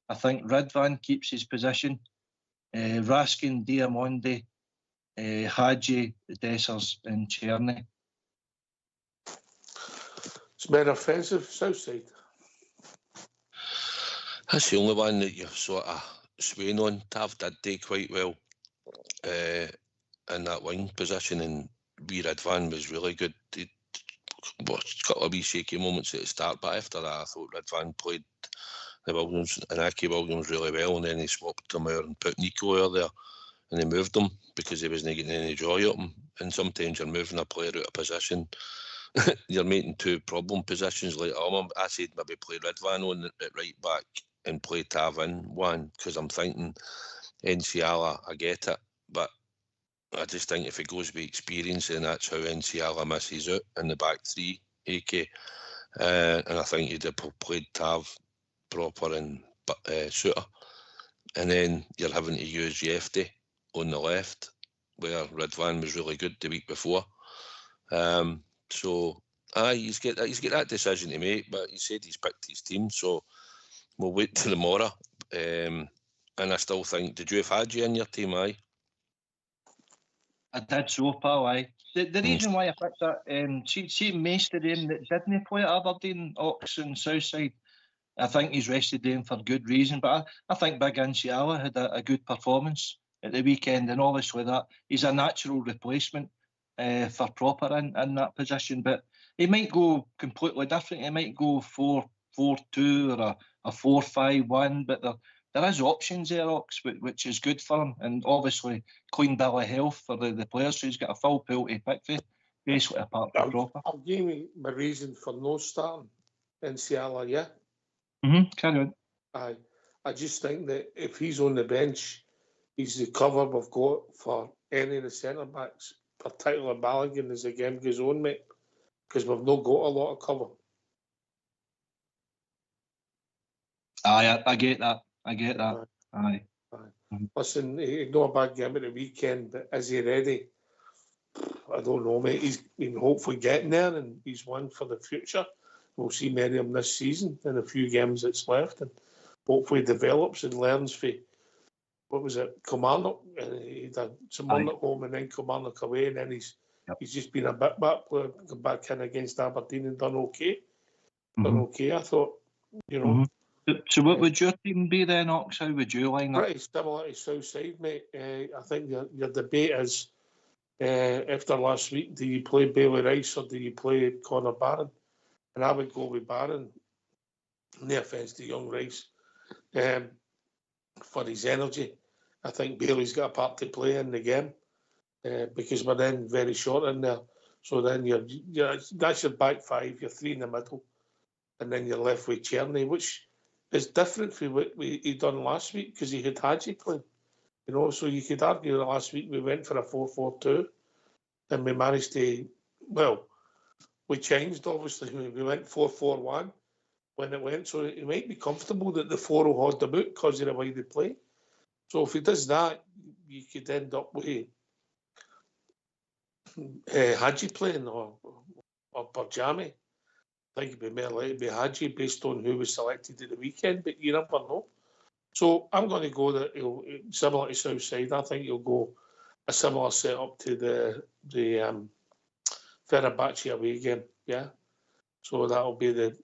I think Ridvan keeps his position. Raskin, Diamondi, Hadji, Dessers and Cherny. It's better offensive, Southside. That's the only one that you're sort of swaying on. Tav did do quite well in that wing position, and Ridvan was really good. He got a couple of wee shaky moments at the start, but after that I thought Ridvan played the Williams and Aki Williams really well, and then he swapped him out and put Nico out there, and they moved him because he wasn't getting any joy out of him. And sometimes you're moving a player out of position, you're making 2 problem positions. Like I said maybe play Ridvan on at right back and play Tav in one, because I'm thinking Nsiala, I get it, but I just think if it goes with experience, then that's how Nsiala misses out in the back 3, AK. And I think you'd have played Tav, Proper and Suter. And then you're having to use Jefty on the left, where Ridvan was really good the week before. So he's got that decision to make, but he said he's picked his team, so we'll wait till tomorrow. And I still think, did you have Hadji in your team, aye? I did so, pal, aye. The reason why I picked that, see most of them that didn't play at Aberdeen, Ox and Southside, I think he's rested them for good reason, but I think Big Nsiala had a good performance at the weekend, and obviously that he's a natural replacement for Proper in that position, but he might go completely different. He might go 4-4-2 or a 4-5-1, but there is options there, Ox, which is good for him, and obviously clean bill of health for the players, so he's got a full pool to pick for, basically apart from Proper. I'll give you my reason for no starting Nsiala, yeah? Carry on. Aye. I just think that if he's on the bench, he's the cover we've got for any of the centre-backs, particularly Balogun as the game goes on, mate, because we've not got a lot of cover. Aye, I get that. Aye. Listen, he's not a bad game at the weekend, but is he ready? I don't know, mate. He's been hopefully getting there, and he's one for the future. We'll see many of them this season in a few games that's left, and hopefully develops and learns for, what was it, Kilmarnock? He did someone at home and then Kilmarnock away, and then he's just been a bit back player, come back in against Aberdeen and done okay. I thought, So what would your team be then, Ox? How would you line up? Pretty similar to Southside, mate. I think your debate is, after last week, do you play Bailey Rice or do you play Conor Barron? and I would go with Barron. No offence to young Rice, for his energy. I think Bailey's got a part to play in the game because we're then very short in there. So then that's your back five, you're three in the middle, and then you're left with Tierney, which is different from what he done last week because he had Hadji playing. You know, so you could argue that last week we went for a 4-4-2 and we managed to, well, we changed obviously. We went 4-4-1 when it went, so it might be comfortable that the 4 will hold the boot because of the way they play. So if he does that, you could end up with Hadji playing or Barjami. I think it'd be more likely to be Hadji based on who was selected at the weekend, but you never know. So I'm going to go that he'll, similar to Southside. I think he'll go a similar setup to the Fenerbahce away game. Yeah. So that'll be the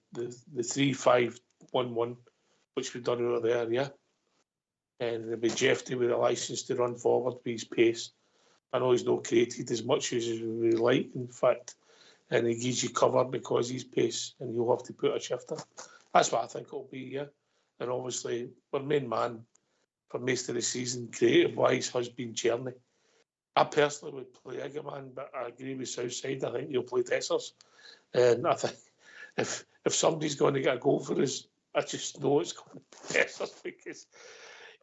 3-5-1-1, which we've done over there. Yeah. And it'll be Jeffrey with a license to run forward with his pace. I know he's not created as much as we like, in fact, and he gives you cover because he's pace, and you'll have to put a shifter. That's what I think it'll be. Yeah. And obviously, our main man for most of the season, creative-wise, has been Tierney. I personally would play Egerman, but I agree with Southside. I think you'll play Dessers. And I think if somebody's going to get a goal for us, I just know it's going to be Dessers because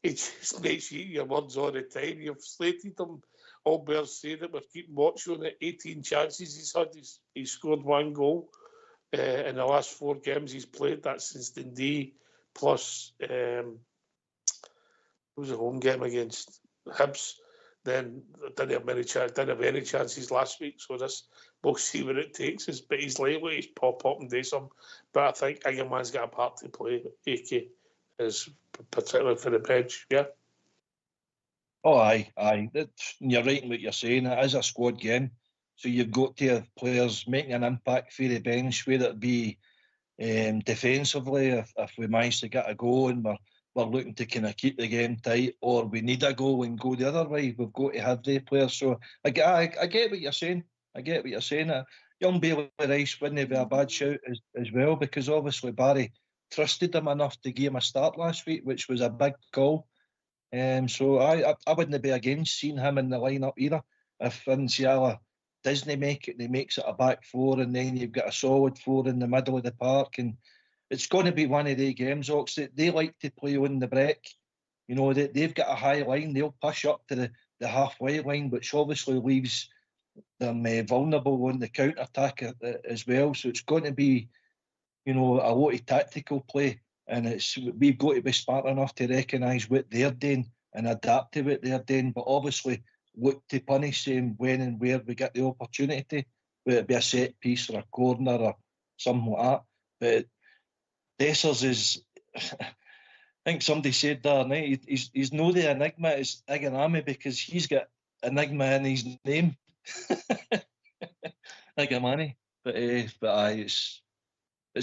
he just makes you eat your words all the time. You've slated him. All bears say that we're keeping watch on it. 18 chances he's had. He's scored 1 goal in the last 4 games he's played. That's since Dundee. Plus, it was a home game against Hibs. Then didn't have any chances last week. So we'll see where it takes us. But he's likely to pop up and do some. But I think Egerman's got a part to play. AK is particularly for the bench. Yeah. Oh, aye. You're right in what you're saying. It is a squad game. So you've got to have players making an impact for the bench, whether it be defensively, if we manage to get a goal and we're looking to kind of keep the game tight, or we need a goal and go the other way, we've got to have the players. So I get what you're saying. Young Bailey Rice wouldn't be a bad shout as well, because obviously Barry trusted him enough to give him a start last week, which was a big call. So I wouldn't be against seeing him in the lineup either. If Insiala doesn't make it, he makes it a back 4, and then you've got a solid 4 in the middle of the park, and it's going to be one of the games, Ox, that they like to play on the break. You know, they've got a high line, they'll push up to the halfway line, which obviously leaves them vulnerable on the counter-attack as well. So it's going to be, you know, a lot of tactical play, and we've got to be smart enough to recognise what they're doing and adapt to what they're doing, but obviously look to punish them when and where we get the opportunity, whether it be a set piece or a corner or something like that. But Dessers is, I think somebody said the other night, he's no the enigma, it's Iganami, because he's got enigma in his name. Igamani. But it's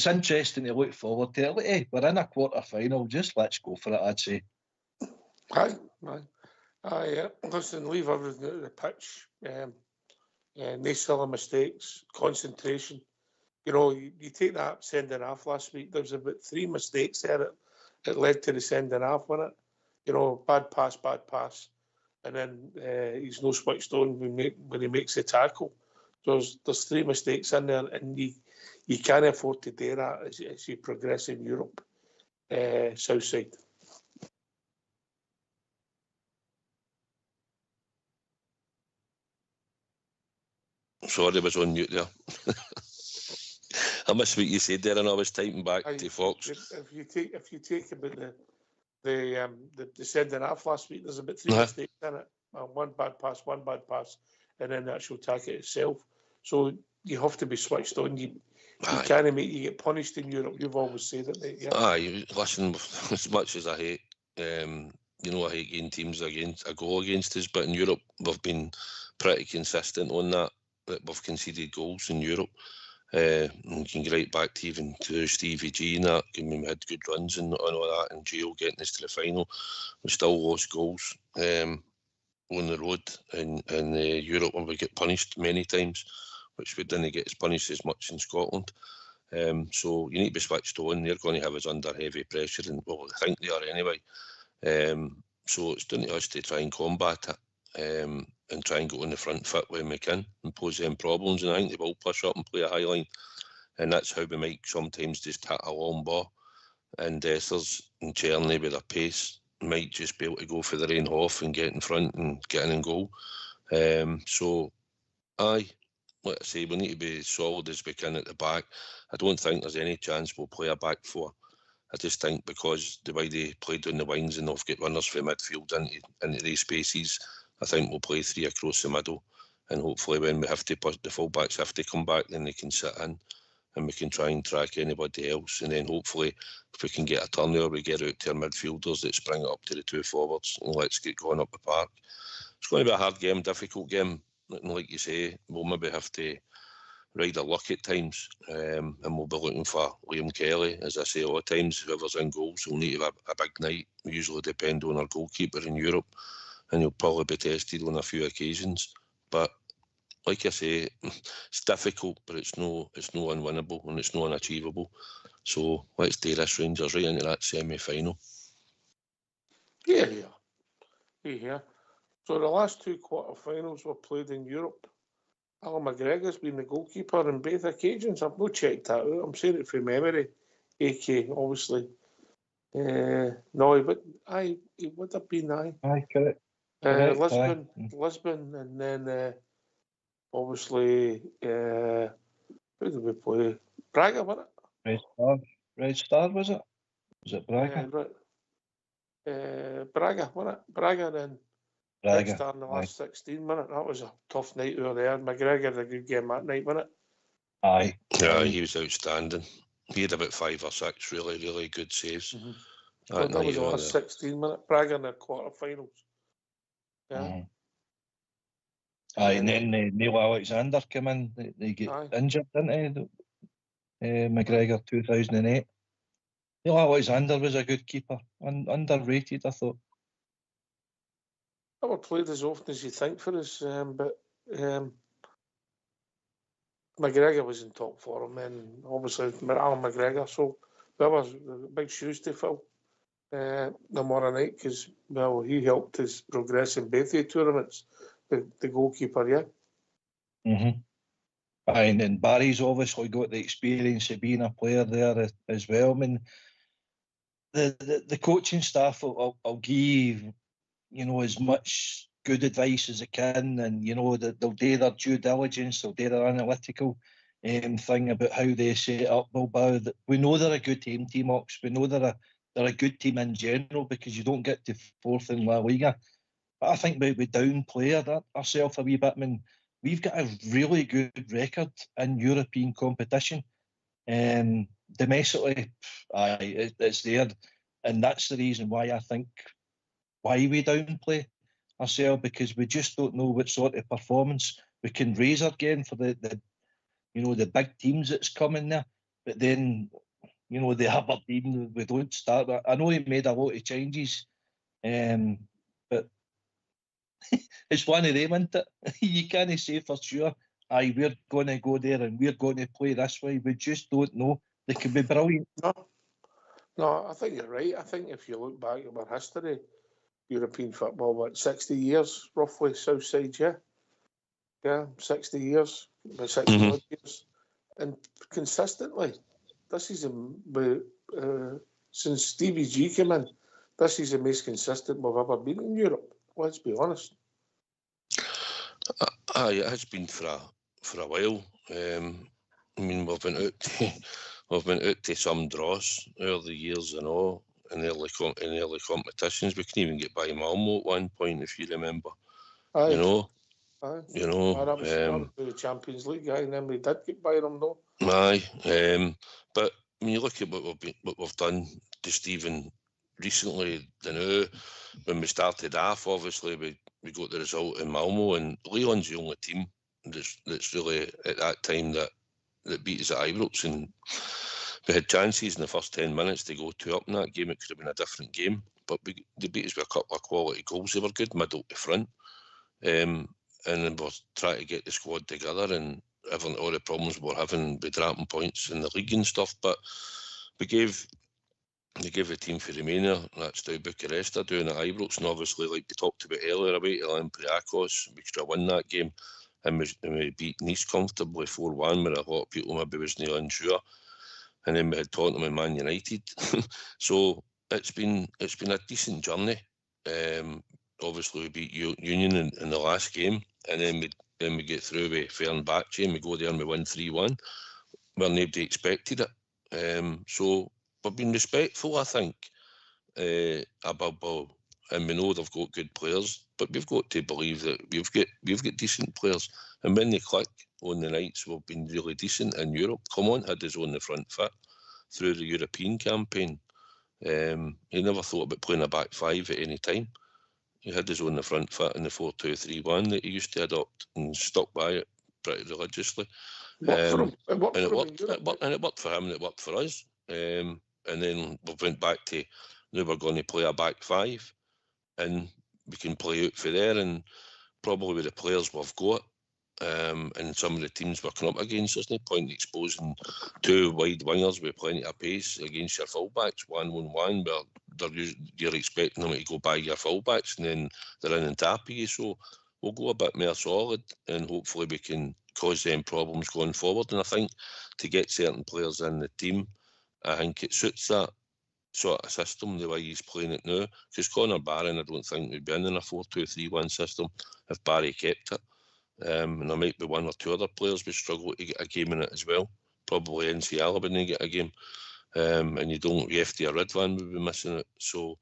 interesting to look forward to it. Hey, we're in a quarter-final, just let's go for it, I'd say. Aye. Listen, leave everything at the pitch. No silly mistakes, concentration. You know, you take that sending off last week, there was about 3 mistakes there that led to the sending off, wasn't it? You know, bad pass, and then he's no switched on when he makes the tackle. There's 3 mistakes in there, and you can't afford to do that as you progress in Europe, Southside. Sorry, I was on mute there. I missed what you said there, and I was typing back to Fox. If you take about the sending off last week, there's about 3 mistakes in it. 1 bad pass, and then the actual tackle itself. So you have to be switched on. You can't make you get punished in Europe. You've always said it. Yeah. Aye, listen, as much as I hate, I hate getting teams a goal against us, but in Europe we've been pretty consistent on that we've conceded goals in Europe. And you can get right back to even to Stevie G and that, when we had good runs and all that, and Gio getting us to the final. We still lost goals on the road in Europe, when we get punished many times, which we didn't get as punished as much in Scotland. So you need to be switched on. They're going to have us under heavy pressure, and well, I think they are anyway. So it's down to us to try and combat it, and try and go on the front foot when we can and pose them problems. And I think they will push up and play a high line, and that's how we might sometimes just hit a long ball. And Dessers and Czerny with their pace might just be able to go for the rain off and get in front and get in and goal. So, aye, like I say, we need to be as solid as we can at the back. I don't think there's any chance we'll play a back four. I just think because the way they played on the wings and they've got runners from midfield into these spaces, I think we'll play three across the middle. And hopefully when we have to push, the fullbacks have to come back, then they can sit in and we can try and track anybody else. And then hopefully if we can get a turn there, we get out to our midfielders that spring it up to the two forwards and let's get going up the park. It's going to be a hard game, difficult game. And like you say, we'll maybe have to ride our luck at times, and we'll be looking for Liam Kelly. As I say all the times, whoever's in goals will need to have a big night. We usually depend on our goalkeeper in Europe, and he'll probably be tested on a few occasions. But like I say, it's difficult, but it's no unwinnable and it's no unachievable. So let's do this, Rangers, right into that semi-final. Yeah. So the last two quarter-finals were played in Europe. Alan McGregor's been the goalkeeper on both occasions. I've not checked that out. I'm saying it from memory. AK, obviously. No, but he would have been Aye, correct. Lisbon, and then obviously, who did we play? Braga, wasn't it? Red Star, was it? Was it Braga? Braga, wasn't it? Braga, then Red Star in the last 16 minutes. That was a tough night over there. McGregor had a good game that night, wasn't it? Aye. Yeah, he was outstanding. He had about 5 or 6 really, really good saves. Mm-hmm. That was the last 16 minutes. Braga in the quarter-finals. Yeah. Aye, and then Neil Alexander came in. They get injured, didn't he? McGregor 2008. Neil Alexander was a good keeper, underrated, I thought. Never played as often as you think for us, but McGregor was in top form, and obviously Alan McGregor. So that was big shoes to fill tomorrow night because he helped us progress in both the tournaments. The goalkeeper, yeah. Mm-hmm. Aye, and then Barry's obviously got the experience of being a player there as well. I mean, the coaching staff will give, as much good advice as they can, and they'll do their due diligence, they'll do their analytical thing about how they set up Bilbao. We know they're a good team, Ox. We know they're a good team in general because you don't get to fourth in La Liga. But I think we downplay ourselves a wee bit. I mean, we've got a really good record in European competition. Domestically, it's there, and that's the reason why I think we downplay ourselves, because we just don't know what sort of performance we can raise again for the big teams that's coming there. But then, the Aberdeen, we don't start. I know he made a lot of changes, but it's one of them, isn't it? You can't say for sure, we're going to go there and we're going to play this way. We just don't know. They could be brilliant. No, I think you're right. I think if you look back at our history, European football, 60 years, roughly, Southside, yeah? Yeah, 60 years, about 60 years. And consistently, this is since Stevie G came in, this is the most consistent we've ever been in Europe. Let's be honest. It has been for a while. We've been out to some draws over the years and all in early competitions. We couldn't even get by Malmo at one point, if you remember. Aye. That was the Champions League, and then we did get by them, though. Aye, but when you look at what we've done, just even recently, when we started off, obviously we got the result in Malmo, and Leon's the only team that's really at that time that beat us at Ibrox, and we had chances in the first 10 minutes to go 2 up in that game. It could have been a different game, but they beat us with a couple of quality goals. They were good middle to front, and then we're trying to get the squad together, and all the problems we're having with dropping points in the league and stuff. But they gave the team for Romania, that's how Bucharest are doing at Ibrox, and obviously, like we talked about earlier, away to Olympiacos, we should have won that game, and we beat Nice comfortably 4-1, where a lot of people maybe wasn't unsure, and then we had Tottenham and Man United. So it's been a decent journey. Obviously, we beat Union in the last game, and then we get through with Fenerbahce, and we go there and we win 3-1, where nobody expected it. So we've been respectful, I think, above all, and we know they've got good players, but we've got to believe that we've got decent players, and when they click on the nights, we've been really decent in Europe. Clement had us on the front foot through the European campaign. He never thought about playing a back five at any time. He had us on the front foot in the 4-2-3-1 that he used to adopt and stuck by it pretty religiously. And it worked for him and it worked for us. And then we went back to, now we're going to play a back five, and we can play out for there, and probably with the players we've got, and some of the teams we're coming up against, there's no point exposing two wide wingers with plenty of pace against your fullbacks, 1-on-1, where you're expecting them to go by your fullbacks, and then they're in on top of you. So we'll go a bit more solid, and hopefully we can cause them problems going forward. And I think to get certain players in the team, I think it suits that sort of system, the way he's playing it now. Because Conor Barron, I don't think would be in a 4-2-3-1 system if Barry kept it. And there might be one or two other players who struggle to get a game in it as well. Probably NCL wouldn't get a game. And you have to Ridvan would be missing it. So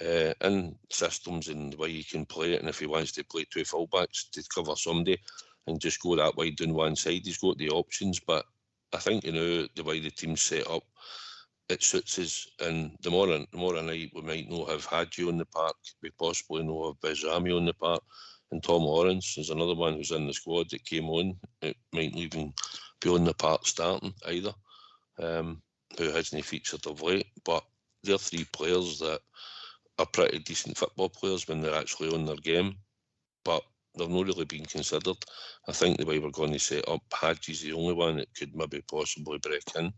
in systems and the way you can play it, and if he wants to play two fullbacks to cover somebody and just go that wide down one side, he's got the options. But I think, the way the team's set up, it suits us. And the more a night we might not have Hadji on the park, we possibly not have Bezrami on the park, and Tom Lawrence is another one who's in the squad that came on. It might not even be on the park starting either, who hasn't featured of late. But they're three players that are pretty decent football players when they're actually on their game, but they're not really being considered. I think the way we're going to set up, Hadji's the only one that could maybe possibly break in.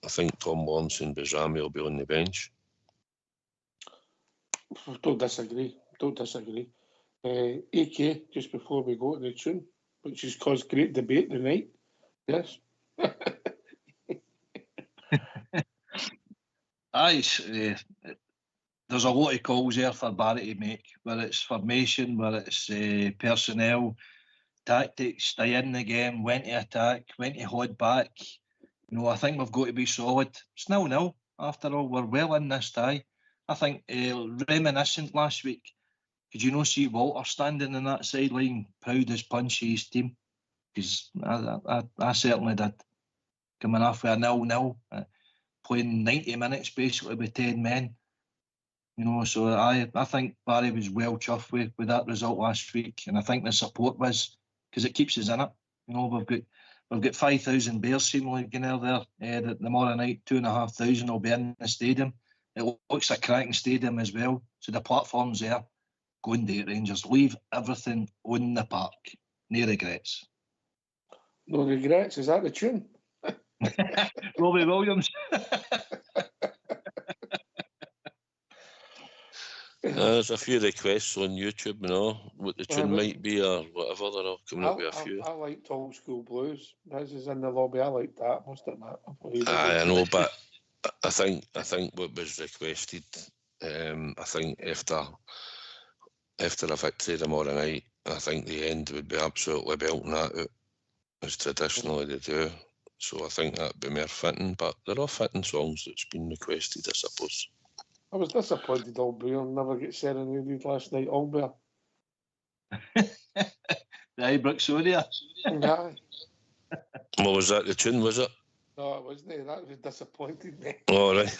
I think Tom Lawrence and Bezrami will be on the bench. Don't disagree. AK, just before we go to the tune, which has caused great debate tonight. Yes. There's a lot of calls there for Barry to make, whether it's formation, whether it's personnel, tactics, stay in the game, when to attack, when to hold back. I think we've got to be solid. It's 0-0 after all. We're well in this tie. I think reminiscent last week, could you not see Walter standing in that sideline, proud as punch of his team? Because I certainly did. Coming off with a 0-0, playing 90 minutes basically with 10 men. So I think Barry was well chuffed with that result last week, and I think the support was, because it keeps us in it. We've got 5,000 Bears seemingly going there. The tomorrow night, 2,500 will be in the stadium. It looks like a cracking stadium as well. So the platform's there. Go and do it, Rangers. Leave everything on the park. No regrets. No regrets. Is that the tune? Robbie Williams. There's a few requests on YouTube, what the tune might be or whatever. They're all coming up with a few. I liked Old School Blues. This is in the lobby. I like that, must admit. I know, but I think what was requested, I think after a victory tomorrow night, I think the end would be absolutely belting that out, as traditionally they do. So I think that'd be more fitting, but there are fitting songs that's been requested, I suppose. I was disappointed Albion never get serenaded last night, Albion. The Ibroxonia. Yeah. Well, was that the tune, was it? No, it wasn't. That was disappointed me. All right.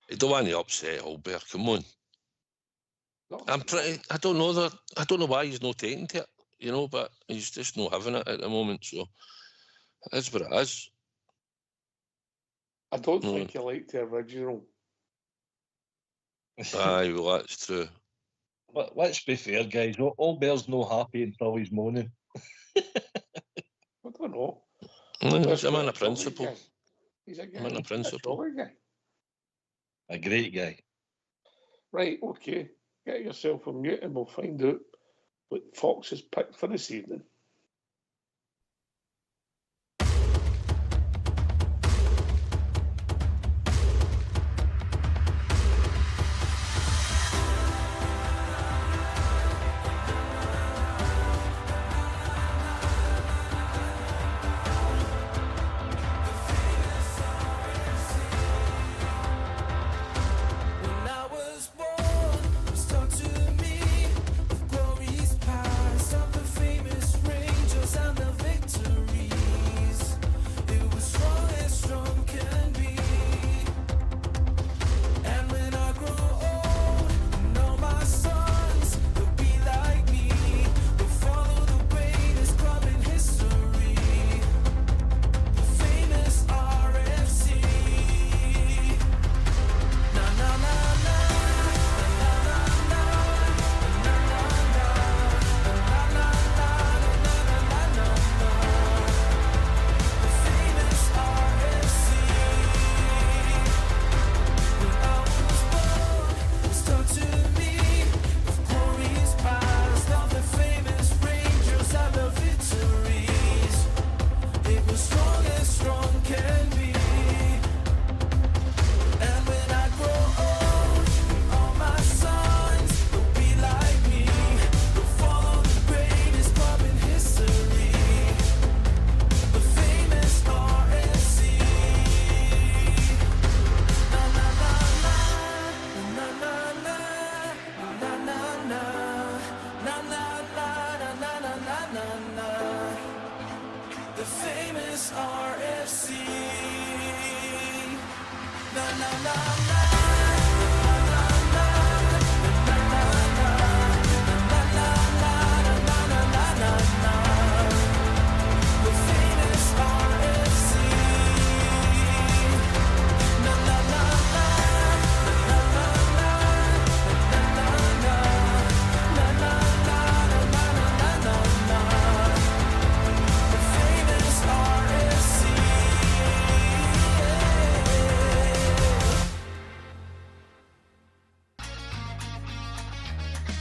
You don't want to upset Albert, come on. I don't know why he's not taking to it, but he's just not having it at the moment, so that's what it is. I don't think he liked the original. Aye, well, that's true. But let's be fair, guys. All Bear's no happy until he's moaning. I don't know. He's a man of principle. He's a guy. Man of principle. A guy. A great guy. Right, okay. Get yourself on mute and we'll find out what Fox has picked for this evening.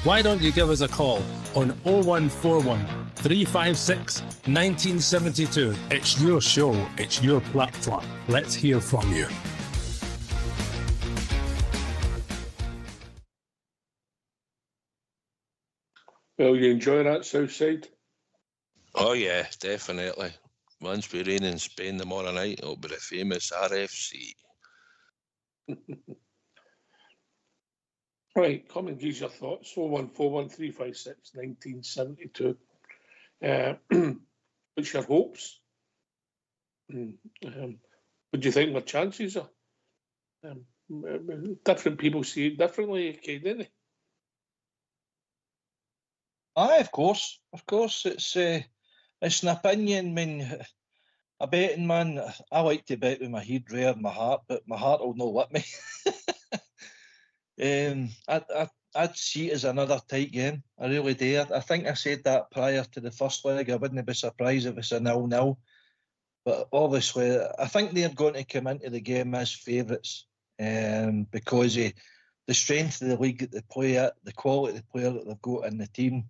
Why don't you give us a call on 0141 356 1972? It's your show, it's your platform. Let's hear from you. Well, you enjoy that Southside? Oh yeah, definitely. Once we rain in Spain tomorrow night, it'll be the famous RFC. Right, come and give your thoughts. 0141 356 1972. What's your hopes? What do you think my chances are? Different people see it differently, okay, don't they? Aye, of course. It's an opinion. I mean, a betting man, I like to bet with my head rather than my heart, but my heart will not let me. I'd see it as another tight game. I really do. I think I said that prior to the first leg. I wouldn't be surprised if it's a 0-0. But obviously, I think they're going to come into the game as favourites because of the strength of the league that they play at, the quality of the player that they've got in the team.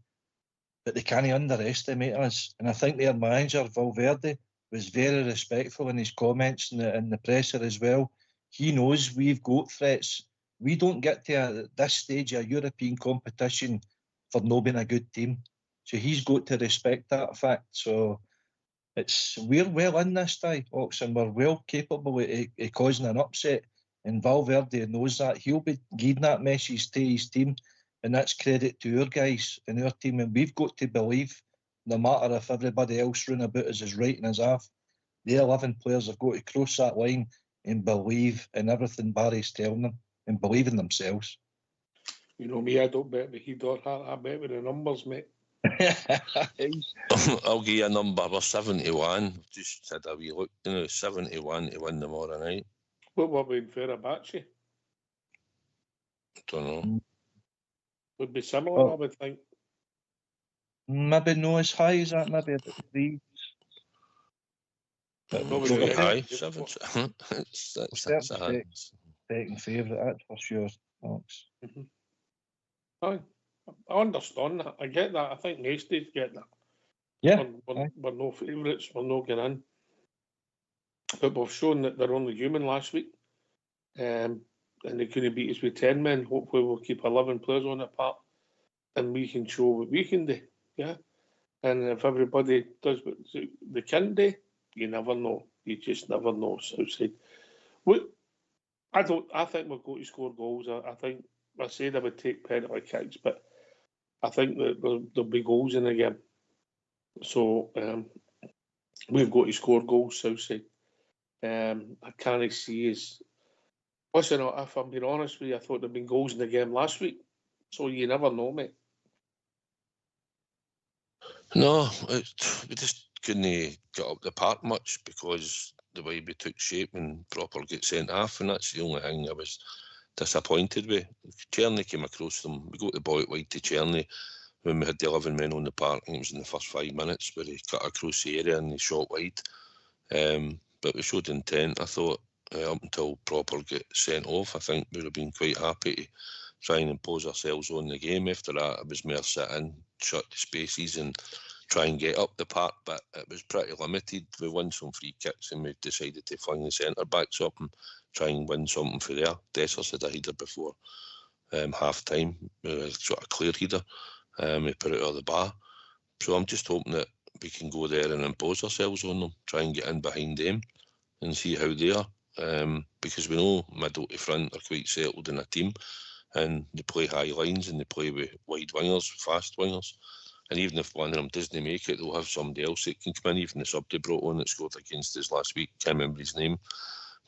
But they can't underestimate us. And I think their manager, Valverde, was very respectful in his comments in the presser as well. He knows we've got threats. We don't get to this stage of European competition for not being a good team. So he's got to respect that fact. So we're well in this tie, Oxen. We're well capable of causing an upset. And Valverde knows that. He'll be giving that message to his team. And that's credit to our guys and our team. And we've got to believe, no matter if everybody else round about us is writing us off, the 11 players have got to cross that line and believe in everything Barry's telling them and believe in themselves. You know me, I don't bet with head or heart, I bet with the numbers, mate. I'll give you a number. We're 71. Just had a wee look, 71 to win tomorrow night. What were we in Fenerbahce? Don't know. would be similar, I would think. Maybe no as high as that, maybe about 3. High, 7. That's high. Second favourite, that's for sure, Alex. I understand that. I get that. I think most days get that. Yeah. We're no favourites. We're not getting in. But we've shown that they're only human last week. And they couldn't beat us with 10 men. Hopefully we'll keep 11 players on the park. And we can show what we can do. Yeah. And if everybody does what they can do, you never know. You just never know. Southside. I think we're going to score goals. I think I said I would take penalty kicks, but I think that there'll be goals in the game. So we've got to score goals, Southside. I can't see us. Listen, if I'm being honest with you, I thought there'd been goals in the game last week. So you never know, mate. No, we just couldn't get up the park much because the way we took shape and proper get sent off, and that's the only thing I was disappointed with. Cherny came across them. We got the ball wide to Cherny when we had the 11 men on the park. I think it was in the first 5 minutes where he cut across the area and he shot wide. But we showed intent, I thought, up until proper get sent off. I think we would have been quite happy to try and impose ourselves on the game. After that, it was more sit in, shut the spaces and try and get up the park, but it was pretty limited. We won some free kicks and we decided to fling the centre backs up and try and win something for there. Dessers had a header before half time, sort of clear header. We put it out of the bar. So I'm just hoping that we can go there and impose ourselves on them, try and get in behind them and see how they are. Because we know middle to front are quite settled in a team and they play high lines and they play with wide wingers, fast wingers. And even if one of them doesn't make it, they'll have somebody else that can come in. Even the sub they brought on that scored against us last week, can't remember his name,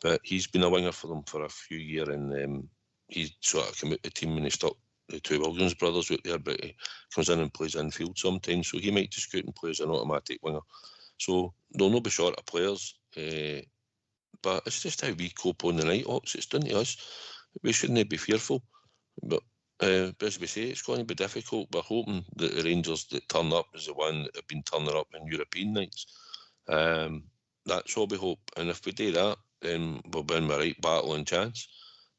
but he's been a winger for them for a few years, and he sort of came out the team when he stuck the 2 Williams brothers out there, but he comes in and plays infield sometimes, so he might just go out and play as an automatic winger. So they'll not be short of players, but it's just how we cope on the night, Ox. It's done to us. We shouldn't be fearful, but as we say, it's going to be difficult. We're hoping that the Rangers that turn up is the one that have been turning up in European nights. That's all we hope. And if we do that, then we'll be in the right battle and chance.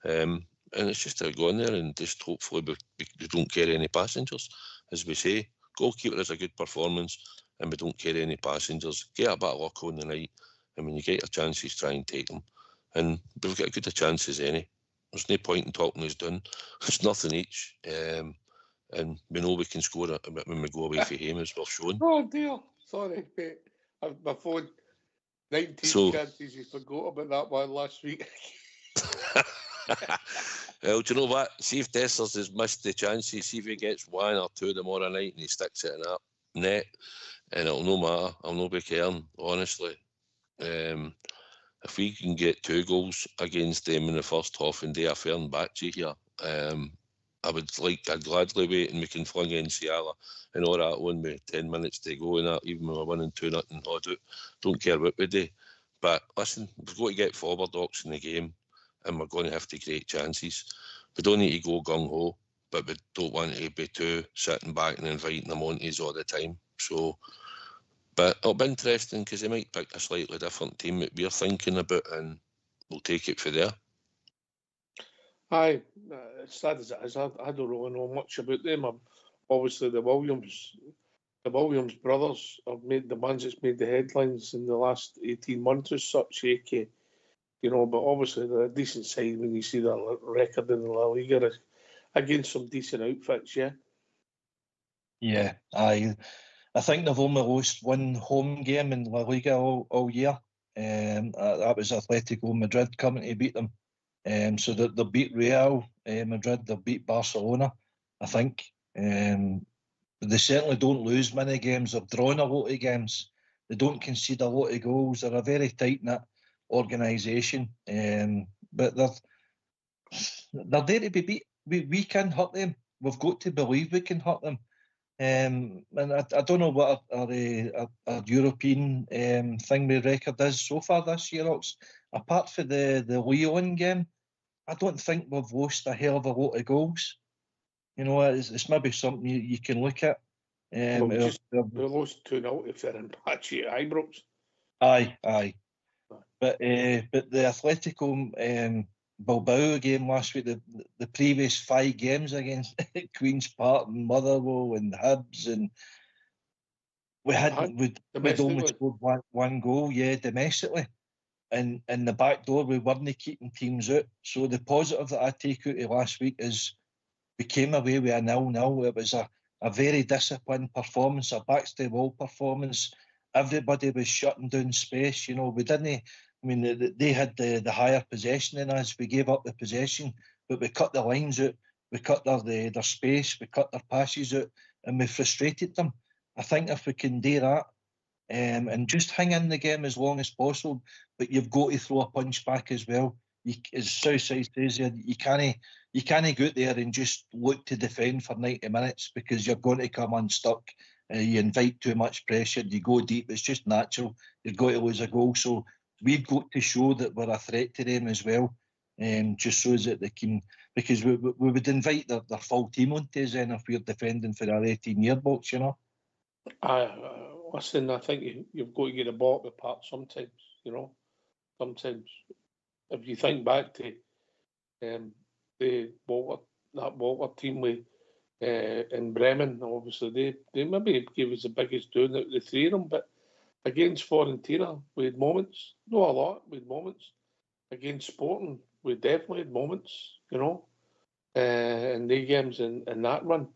And it's just to go in there and just hopefully we don't carry any passengers. As we say, goalkeeper is a good performance and we don't carry any passengers. Get a bit of luck on the night, and when you get your chances, try and take them. And we've got as good a chance as any. There's no point in talking us done. It's nothing each. And we know we can score a bit when we go away for him, as we've shown. Oh dear. Sorry, mate. My phone. 19 chances. You forgot about that one last week. Well, do you know what? See if Dessers has missed the chances. See if he gets 1 or 2 tomorrow night and he sticks it in that net. And it'll no matter. I'll no be caring, honestly. If we can get 2 goals against them in the first half and they are fair and back to here, I'd gladly wait and we can fling in Ciala and all that on with 10 minutes to go and that, even when we're winning 2-0, don't care what we do. But listen, we've got to get forward, Ox, in the game, and we're going to have to create chances. We don't need to go gung-ho, but we don't want to be too sitting back and inviting them on to all the time. So, but it'll be interesting because they might pick a slightly different team that we're thinking about, and we'll take it for there. Aye, as sad as it is, I don't really know much about them. Obviously, the Williams brothers have made the ones that's made the headlines in the last 18 months as such, AK. But obviously they're a decent side when you see their record in the La Liga against some decent outfits, yeah? Yeah, I think they've only lost 1 home game in La Liga all year. That was Atletico Madrid coming to beat them. So they beat Real Madrid, they beat Barcelona, I think. They certainly don't lose many games. They've drawn a lot of games. They don't concede a lot of goals. They're a very tight-knit organisation. But they're there to be beat. We can hurt them. We've got to believe we can hurt them. And I don't know what our European thing with record is so far this year, Ox. Apart from the Lyon game, I don't think we've lost a hell of a lot of goals. You know, it's maybe something you can look at. We lost 2-0 to Fenerbahce at Ibrox. Aye. But the Atletico Bilbao game last week, the previous 5 games against Queen's Park and Motherwell and Hibs, and we'd only scored one goal, domestically. And in the back door, we weren't keeping teams out. So the positive that I take out of last week is we came away with a 0-0. It was a very disciplined performance, a backs to the wall performance. Everybody was shutting down space. You know, we didn't. I mean, they had the higher possession than us. We gave up the possession, but we cut the lines out. We cut their space. We cut their passes out, and we frustrated them. I think if we can do that, and just hang in the game as long as possible, but you've got to throw a punch back as well. As Southside says, you can't go out there and just look to defend for 90 minutes because you're going to come unstuck. You invite too much pressure. You go deep. It's just natural. You're going to lose a goal. So we've got to show that we're a threat to them as well, just so that they can. Because we would invite their full team onto us then if we're defending for our 18-year box, you know. Listen, I think you've got to get the ball at the park sometimes, you know. Sometimes. If you think back to that Walter team with in Bremen, obviously they maybe gave us the biggest doing out of the 3 of them, but against Fiorentina we had moments, not a lot, we had moments. Against Sporting we definitely had moments, you know, in the games in that run.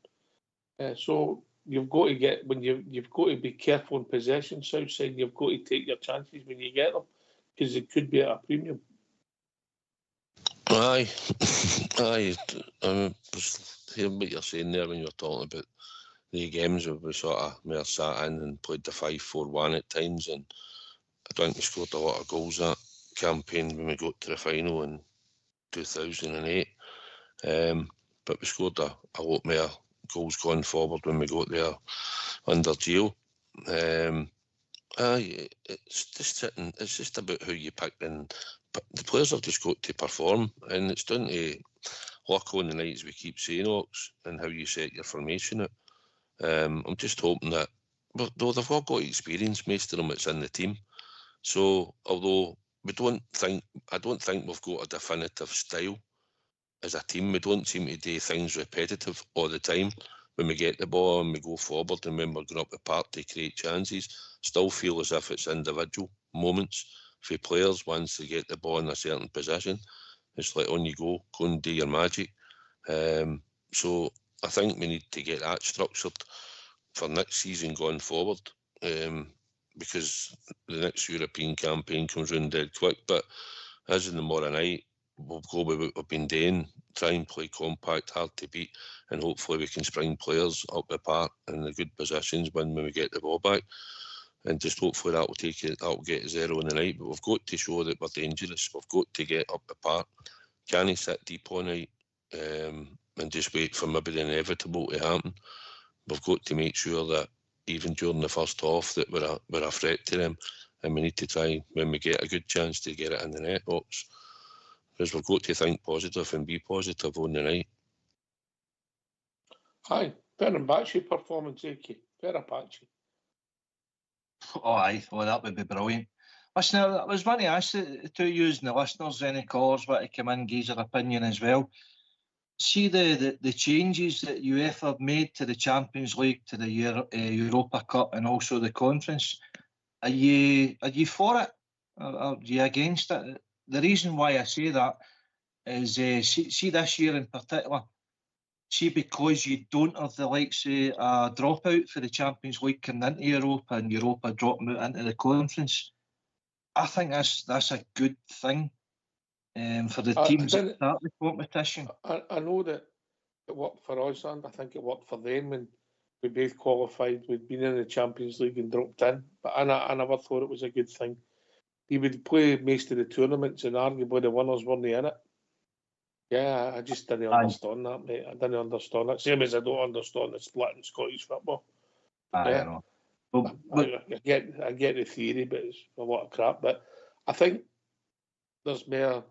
So you've got to get you've got to be careful in possession, Southside. You've got to take your chances when you get them because it could be at a premium. Aye. I was hearing what you're saying there when you're talking about the games where we sort of may have sat in and played the 5-4-1 at times, and I think we scored a lot of goals that campaign when we got to the final in 2008. But we scored a lot more goals going forward when we got there under Gio. It's just about how you pick, and the players have just got to perform, and it's down to luck on the night, as we keep saying, Ox, and how you set your formation out. I'm just hoping that, though they've all got experience, most of them it's in the team. So although I don't think we've got a definitive style as a team, we don't seem to do things repetitive all the time. When we get the ball and we go forward, and when we're going up the park to create chances, still feel as if it's individual moments for players once they get the ball in a certain position. It's like, on you go and do your magic. So I think we need to get that structured for next season going forward, because the next European campaign comes round dead quick. But as in tomorrow night, we'll go with what we've been doing, try and play compact, hard to beat, and hopefully we can spring players up the park in the good positions when we get the ball back. And just hopefully that'll get 0 in the night. But we've got to show that we're dangerous. We've got to get up the park. Can't sit deep all night and just wait for maybe the inevitable to happen. We've got to make sure that even during the first half that we're a threat to them, and we need to try, when we get a good chance, to get it in the net box. Because we've got to think positive and be positive on the night. Aye, Fenerbahce performance, Fenerbahce. Oh, aye. Well, that would be brilliant. Listen, I was going to ask the two of you and the listeners, any callers, want to come in and give their opinion as well. See the changes that UEFA have made to the Champions League, to the Europa Cup, and also the Conference. Are you for it? Or are you against it? The reason why I say that is, see this year in particular, see, because you don't have the likes of a dropout for the Champions League coming into Europa and Europa dropping out into the Conference, I think that's a good thing for the teams that start the competition. I know that it worked for us, and I think it worked for them when we both qualified. We'd been in the Champions League and dropped in, but I never thought it was a good thing. He would play most of the tournaments, and arguably the winners weren't in it. Yeah, I just didn't understand that, mate. I didn't understand it. Same as I don't understand the split in Scottish football. I know. I get the theory, but it's a lot of crap. But I think there's more.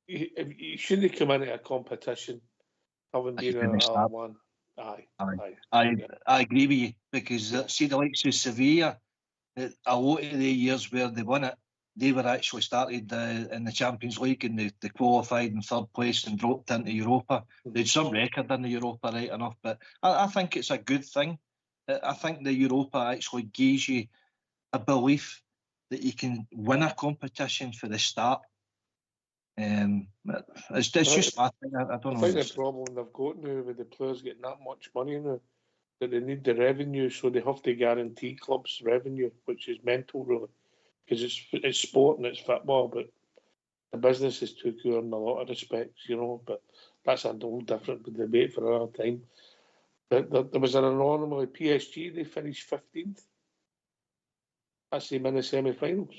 you shouldn't come into a competition having been a one. Aye. I agree with you, because see the likes of Sevilla, a lot of the years where they won it, they were actually started in the Champions League and they qualified in third place and dropped into Europa. They had some record in the Europa, right enough, but I think it's a good thing. I think the Europa actually gives you a belief that you can win a competition for the start. It's just my thing. I don't know. I think the problem they've got now with the players getting that much money now, that they need the revenue, so they have to guarantee clubs revenue, which is mental, really, because it's sport and it's football, but the business is too poor in a lot of respects, but that's a whole different debate for another time. But there was an anomaly. PSG, they finished 15th. That's them in the semi-finals.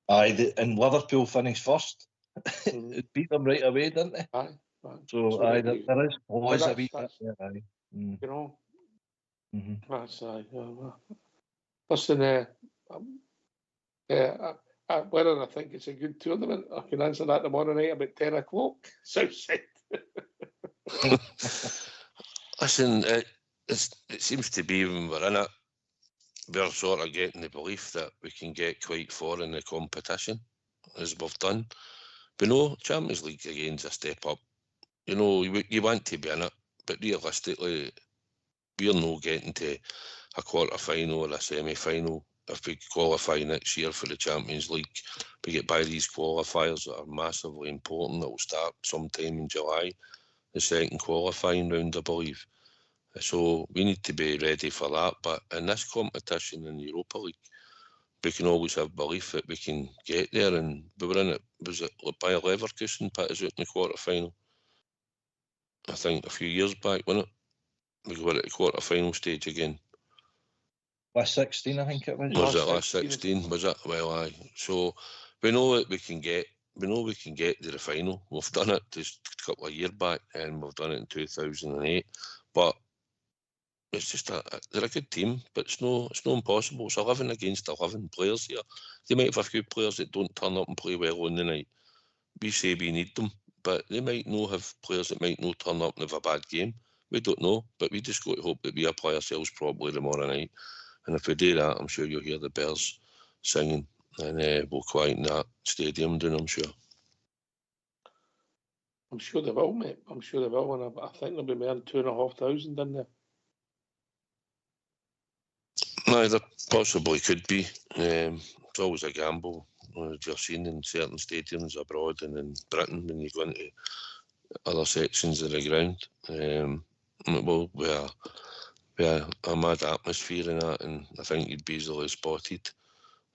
Aye, and Liverpool finished first. It beat them right away, didn't they? Aye. So there is always a wee bit. That's aye. Listen, whether I think it's a good tournament, I can answer that tomorrow night about 10 o'clock. Southside. Listen, it seems to be when we're in it, we're sort of getting the belief that we can get quite far in the competition, as we've done. But no, Champions League again's a step up. You want to be in it, but realistically, we're not getting to a quarter-final or a semi-final. If we qualify next year for the Champions League, we get by these qualifiers that are massively important. That will start sometime in July, the second qualifying round, I believe. So we need to be ready for that. But in this competition in the Europa League, we can always have belief that we can get there. And we were in it, was it Bayer Leverkusen put us out in the quarter-final? I think a few years back, wasn't it? We were at the quarter-final stage again. Last 16, I think it was. Was it last 16? Was it? Well, aye. So we know that we can get to the final. We've done it just a couple of years back, and we've done it in 2008. But it's just they're a good team, but it's no impossible. It's 11 against 11 players here. They might have a few players that don't turn up and play well on the night. We say we need them, but they might not have players that might not turn up and have a bad game. We don't know, but we just got to hope that we apply ourselves properly tomorrow night. And if we do that, I'm sure you'll hear the bells singing, and we'll quieten that stadium down, I'm sure. I'm sure they will, mate. I'm sure they will, and I think there'll be more than 2,500 in there. No, there possibly could be. It's always a gamble, as you're seeing in certain stadiums abroad and in Britain when you go into other sections of the ground. It will be a mad atmosphere in that, and I think you'd be easily spotted.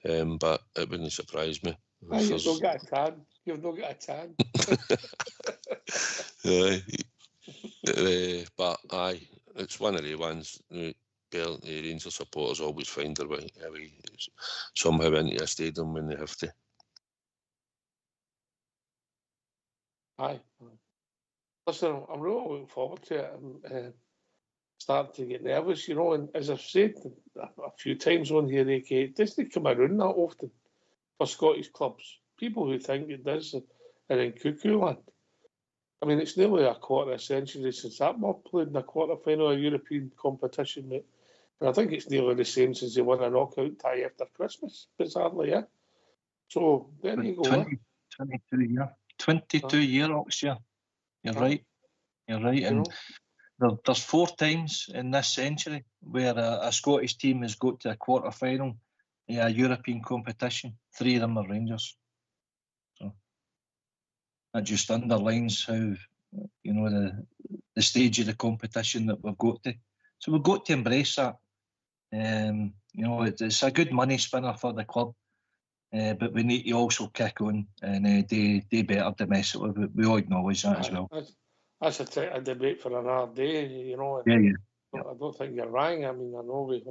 But it wouldn't surprise me. You've not got a tan. You've not got a tan. But aye, it's one of the ones. The Rangers supporters always find their way somehow into a stadium when they have to. Aye. Listen, I'm really looking forward to it. I'm starting to get nervous, and as I've said a few times on here, it doesn't come around that often for Scottish clubs. People who think it does are in cuckoo land. I mean, it's nearly a quarter of a century since that mob played in a quarter-final of a European competition, mate. And I think it's nearly the same since they won a knockout tie after Christmas, bizarrely, yeah. So, there you go. 22 year, Oxia. You're right. And there's 4 times in this century where a Scottish team has got to a quarter-final in a European competition. 3 of them are Rangers. So that just underlines how, the stage of the competition that we've got to. So we've got to embrace that. It's a good money spinner for the club, but we need to also kick on and do better domestically. We all acknowledge that as well. That's a debate for another day, Yeah. I don't think you're wrong. I mean, I know we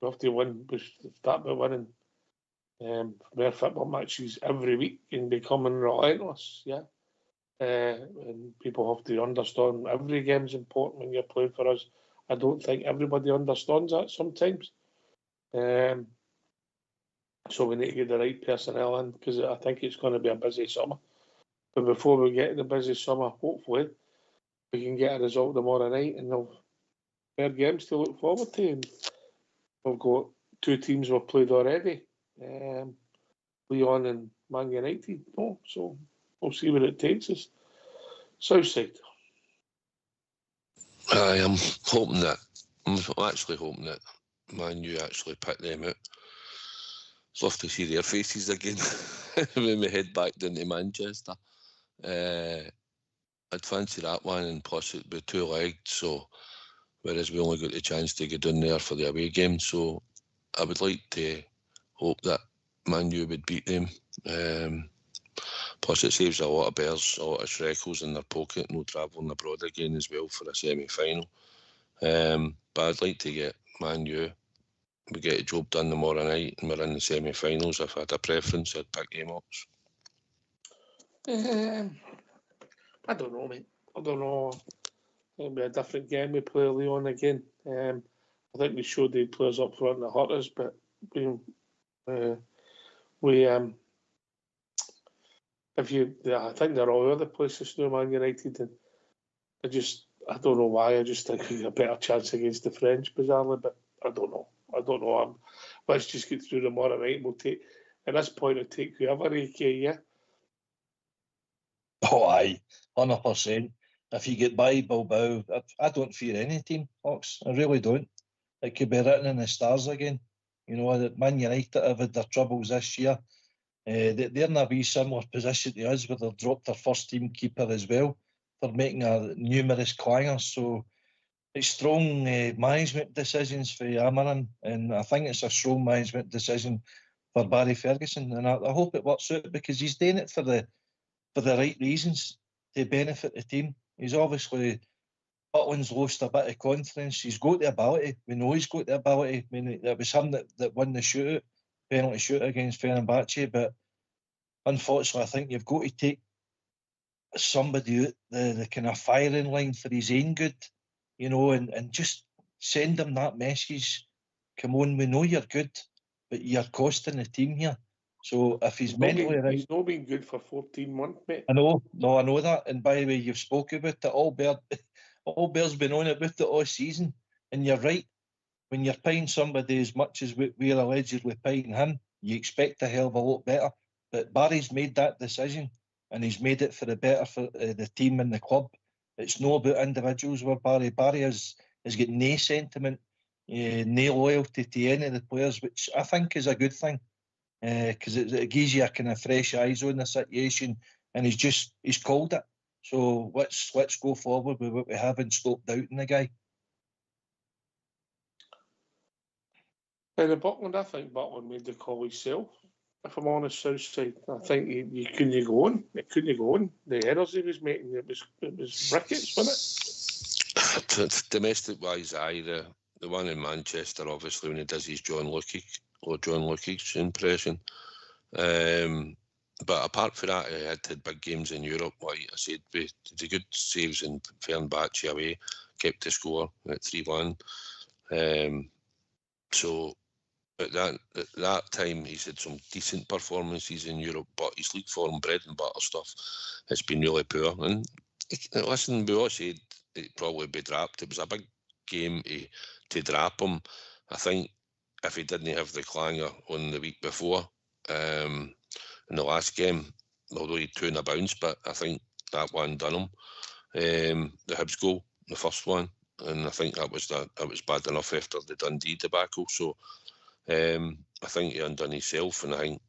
have to win. We start by winning more football matches every week and becoming relentless. Yeah, and people have to understand every game's important when you're playing for us. I don't think everybody understands that sometimes. So we need to get the right personnel in, because I think it's going to be a busy summer. But before we get to the busy summer, hopefully we can get a result tomorrow night, and they'll fair games to look forward to. And we've got 2 teams we've played already, Leon and Man United. So we'll see where it takes us. Southside. I am hoping that, I'm actually hoping that Man U actually pick them out. I'd love to see their faces again when we head back down to Manchester. I'd fancy that one, and plus it'd be 2-legged, so whereas we only got the chance to get down there for the away game, so I would like to hope that Man U would beat them. Plus it saves a lot of bears, a lot of shekels in their pocket, no travelling abroad again as well for a semi-final. But I'd like to get Man U. We get the job done tomorrow night and we're in the semi-finals. If I had a preference, I'd pick them up. I don't know, mate. I don't know. It'll be a different game. We play Leon again. I think we showed the players up front that hurt us, but I think they're all over the places now, Man United, and I don't know why. I just think we have a better chance against the French, bizarrely, but I don't know. Let's just get through tomorrow night. We'll take, at this point, it'll take whoever, AK, yeah? Oh, aye, 100%. If you get by Bilbao, I don't fear any team, Hawks. I really don't. It could be written in the stars again. You know, that Man United have had their troubles this year. They're in a wee similar position to us, where they've dropped their first team keeper as well for making numerous clangers. So it's strong management decisions for Amarin, and I think it's a strong management decision for Barry Ferguson, and I hope it works out, because he's doing it for the right reasons, to benefit the team. He's obviously, Butland's lost a bit of confidence. He's got the ability. We know he's got the ability. I mean, it was him that won the shootout, penalty shootout against Fenerbahce, but unfortunately, I think you've got to take somebody out the kind of firing line for his own good, you know, and just send him that message. Come on, we know you're good, but you're costing the team here. So if he's mentally right... He's not been good for 14 months, mate. I know that. And by the way, you've spoken about it. All Bear's been on about it all season. And you're right. When you're paying somebody as much as we're allegedly paying him, you expect a hell of a lot better. But Barry's made that decision, and he's made it for the better for the team and the club. It's not about individuals with Barry. Barry has got no sentiment, no loyalty to any of the players, which I think is a good thing, because it gives you a kind of fresh eyes on the situation, and he's called it. So let's go forward with what we have and stop doubting the guy. In the Buckland, I think Buckland made the call himself. If I'm honest, Southside, I think you couldn't go on. It couldn't go on. The errors he was making, it was rickets, wasn't it? Domestic-wise, aye. The one in Manchester, obviously, when he does his John Lukic impression. But apart from that, he had big games in Europe. Like I said, we did good saves in Fenerbahce away, kept the score at 3-1. So at that time, he's had some decent performances in Europe, but his league form, bread and butter stuff, has been really poor. And listen, we all said it'd probably be dropped. It was a big game to drop him. I think if he didn't have the clanger on the week before, in the last game, although he'd 2 in a bounce, but I think that one done him. The Hibs goal, the first one, and I think that was bad enough after the Dundee debacle. So I think he undone himself, and I think,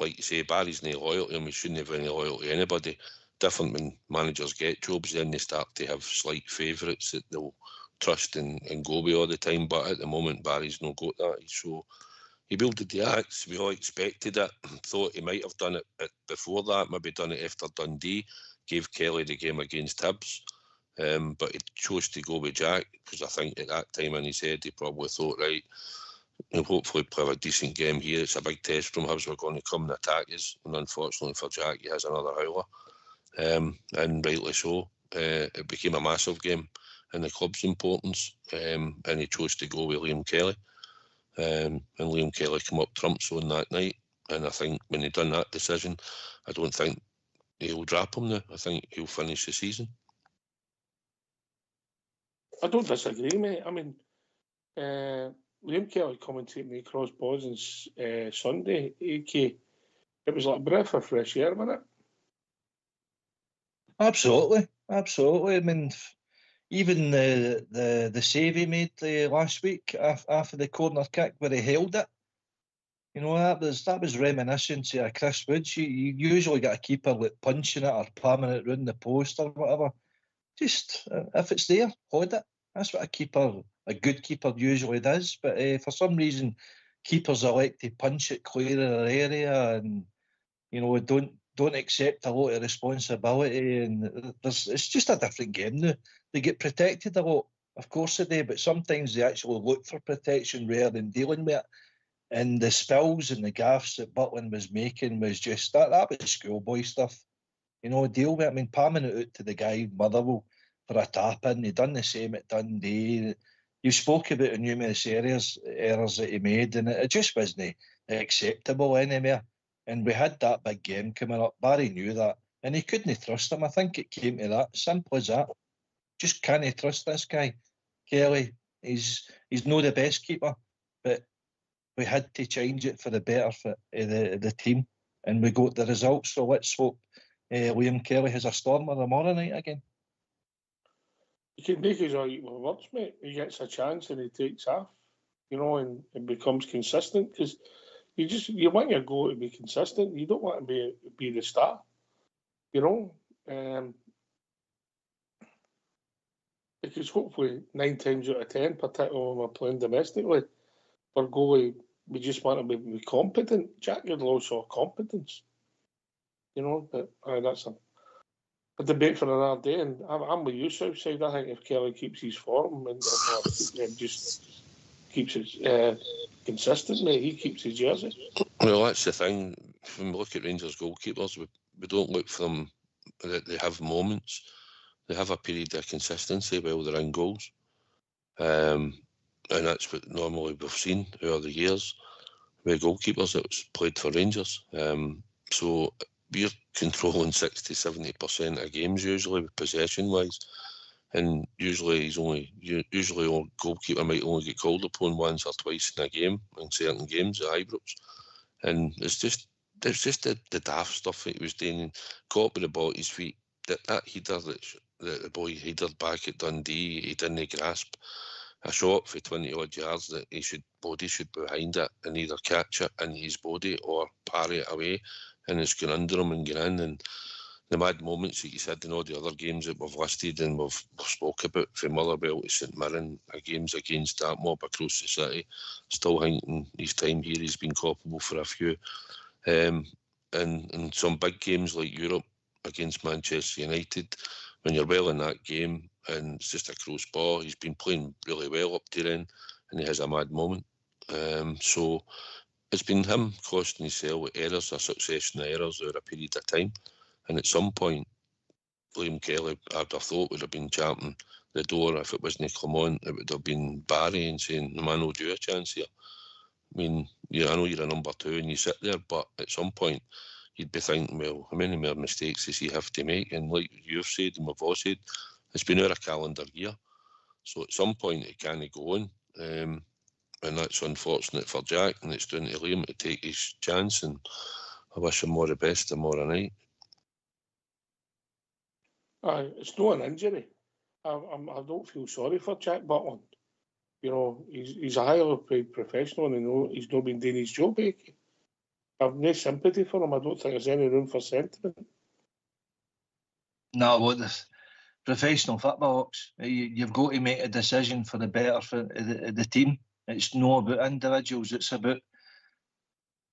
like you say, Barry's no loyalty. I mean, he shouldn't have any loyalty to anybody. Different when managers get jobs, then they start to have slight favourites that they'll trust and go with all the time. But at the moment, Barry's not got that. So he builded the axe. We all expected it. Thought he might have done it before that. Maybe done it after Dundee. Gave Kelly the game against Hibs. But he chose to go with Jack, because I think at that time in his head he probably thought, right, and hopefully play a decent game here. It's a big test from Hibs. We're going to come and attack us. And unfortunately for Jack, he has another howler. And rightly so. It became a massive game in the club's importance. And he chose to go with Liam Kelly. And Liam Kelly came up trumps on that night. And I think when he done that decision, I don't think he'll drop him now. I think he'll finish the season. I don't disagree, mate. I mean, Liam Kelly commentating the Cross Bosons Sunday, it was like a breath of fresh air, wasn't it? Absolutely. I mean, even the save he made last week after the corner kick where he held it, you know, that was reminiscent to Chris Woods. You usually get a keeper like punching it or palming it round the post or whatever. Just if it's there, hold it. That's what a good keeper usually does. But for some reason, keepers are like to punch it clear of their area, and you know, don't accept a lot of responsibility. And it's just a different game now. They get protected a lot, of course they do, but sometimes they actually look for protection rather than dealing with it. And the spills and the gaffes that Butland was making was just that was schoolboy stuff. You know, deal with it. I mean, palming it out to the guy Motherwell for a tap in. He done the same at Dundee. You spoke about the numerous errors that he made, and it just wasn't acceptable anymore. And we had that big game coming up. Barry knew that, and he couldn't trust him. I think it came to that. Simple as that. Just can't trust this guy, Kelly. He's not the best keeper, but we had to change it for the better for the team, and we got the results. So let's hope Liam Kelly has a stormer tomorrow night again. He can make his argument words, mate. He gets a chance and he takes off, you know, and becomes consistent, because you want your goal to be consistent. You don't want to be the star, you know. Because hopefully 9 times out of 10, particularly when we're playing domestically, for goalie, we just want to be competent. Jack Goodall also competence, you know. But that's a debate for another day. And I'm with you, Southside. I think if Kelly keeps his form and just keeps it consistent, mate, he keeps his jersey. Well, that's the thing. When we look at Rangers goalkeepers, we don't look for them that they have moments. They have a period of consistency while they're in goals. And that's what normally we've seen over the years with goalkeepers that's played for Rangers. So we're controlling 60-70% of games usually, possession-wise. And usually our goalkeeper might only get called upon once or twice in a game, in certain games at Ibrox. And it's just the daft stuff that he was doing, caught with the ball at his feet. That header that the boy headed back at Dundee, he didn't grasp a shot for 20 odd yards that body should be behind it and either catch it in his body or parry it away, and it's gone under him and gone in. And the mad moments that you said in all the other games that we've listed and we've spoke about, from Motherwell to St Mirren, games against that mob across the city, still think in his time here he's been culpable for a few. And some big games like Europe against Manchester United, when you're well in that game and it's just a close ball, he's been playing really well up to then and he has a mad moment. So it's been him costing himself errors, a succession of errors over a period of time. And at some point, Liam Kelly, I'd have thought, would have been champing the door. If it wasn't Clement, it would have been Barry and saying, "The man will do a chance here." I mean, I know you're a number 2 and you sit there, but at some point, you'd be thinking, well, how many more mistakes does he have to make? And like you've said and we've all said, it's been out of calendar year. So at some point it can't go on. And that's unfortunate for Jack, and it's down to Liam to take his chance, and I wish him all the best tomorrow night. It's not an injury. I don't feel sorry for Jack Butland. You know, he's a highly paid professional and he's not been doing his job. I've no sympathy for him. I don't think there's any room for sentiment. No, well, the professional football, you've got to make a decision for the better for the team. It's not about individuals. It's about,